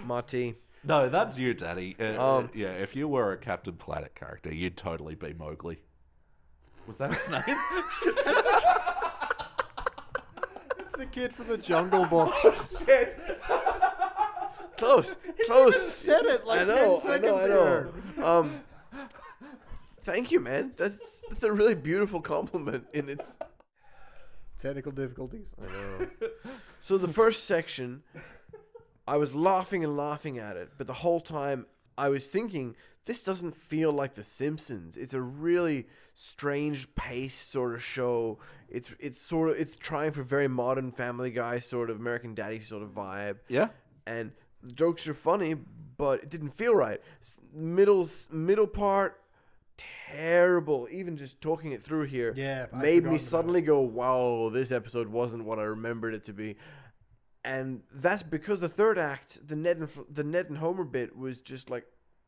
Marty. No, that's you, Daddy. Yeah, if you were a Captain Planet character, you'd totally be Mowgli. Was that his name? It's the kid from the Jungle Book. Shit. Close. Said it like I know. 10 seconds ago. Thank you, man. That's a really beautiful compliment in its Technical difficulties. I know. So the first section, I was laughing at it, but the whole time I was thinking, this doesn't feel like The Simpsons. It's a really strange pace sort of show. It's trying for very modern Family Guy sort of American Daddy sort of vibe. Yeah. And the jokes are funny, but it didn't feel right. Middle part, terrible. Even just talking it through here, made me suddenly go, "Wow, this episode wasn't what I remembered it to be." And that's because the third act, the Ned and Homer bit, was just like,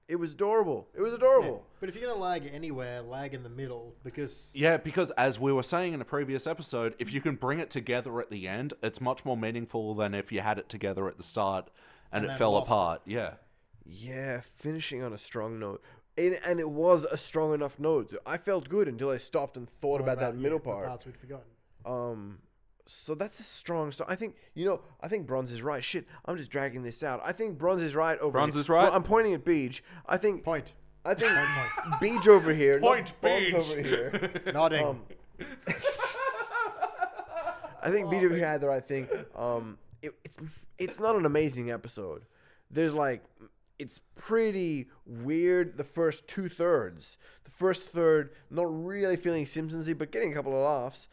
it was adorable. It was adorable. Yeah. But if you're gonna lag anywhere, lag in the middle because Because as we were saying in a previous episode, if you can bring it together at the end, it's much more meaningful than if you had it together at the start and it fell apart. Yeah, finishing on a strong note. And it was a strong enough note. I felt good until I stopped and thought about that middle part. The parts we'd forgotten. So that's a strong. So I think Bronze is right. Shit, I'm just dragging this out. I think Bronze is right over. Bronze here. is right. Well, I'm pointing at Beej. I think Point. I think Beej over here. Point Bronze Beej. over here. Nodding. I think Beej over here had the right thing. It's not an amazing episode. There's like. It's pretty weird the first 2/3. The first third, not really feeling Simpsons-y, but getting a couple of laughs.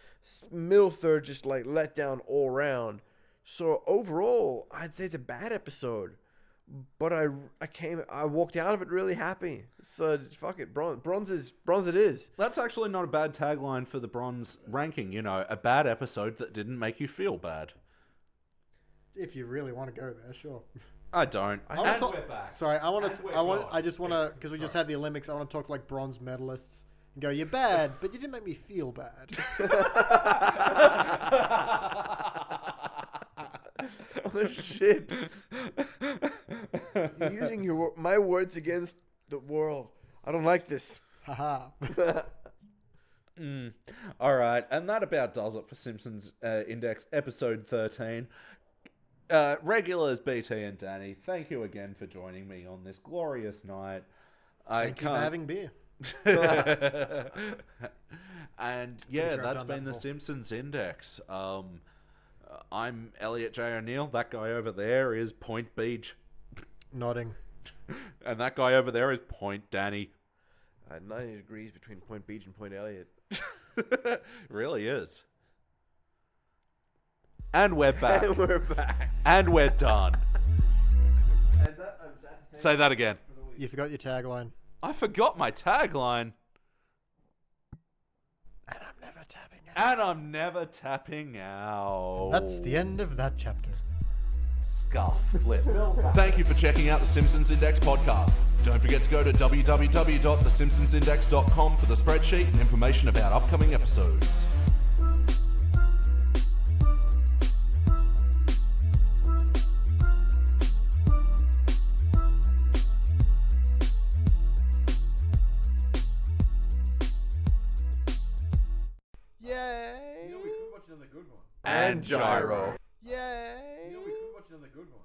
Middle third, just like let down all around. So overall, I'd say it's a bad episode. But I walked out of it really happy. So fuck it, bronze it is. That's actually not a bad tagline for the Bronze ranking. You know, a bad episode that didn't make you feel bad. If you really want to go there, sure. I don't. I We're back. Sorry, I just want to, because we just had the Olympics, I want to talk like bronze medalists and go, you're bad, but you didn't make me feel bad. Oh shit. You're using my words against the world. I don't like this. Haha. All right, and that about does it for Simpsons Index episode 13. Regulars BT and Danny, thank you again for joining me on this glorious night. Thank you for having beer. And that's been the Simpsons Index. I'm Elliot J. O'Neill. That guy over there is Point Beach. Nodding. And that guy over there is Point Danny. 90 degrees between Point Beach and Point Elliot. Really is. And we're back. And we're back. And we're done. Say that again. You forgot your tagline. I forgot my tagline. And I'm never tapping out. And I'm never tapping out. That's the end of that chapter. Scarf flip. Thank you for checking out the Simpsons Index podcast. Don't forget to go to www.thesimpsonsindex.com for the spreadsheet and information about upcoming episodes. Yay! You know, we could watch another good one. And Gyro. Yay! You know, we could watch another good one.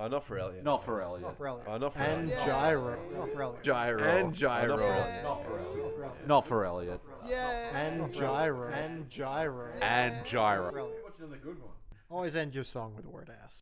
Not for Elliot. Not for Elliot. Not for Elliot. Not for And Elliot. Gyro. Not for Elliot. Gyro. And Gyro. Not for Elliot. Not for Elliot. Yay! And Gyro. And Gyro. And Gyro. We could watch another good one. Always end your song with the word ass.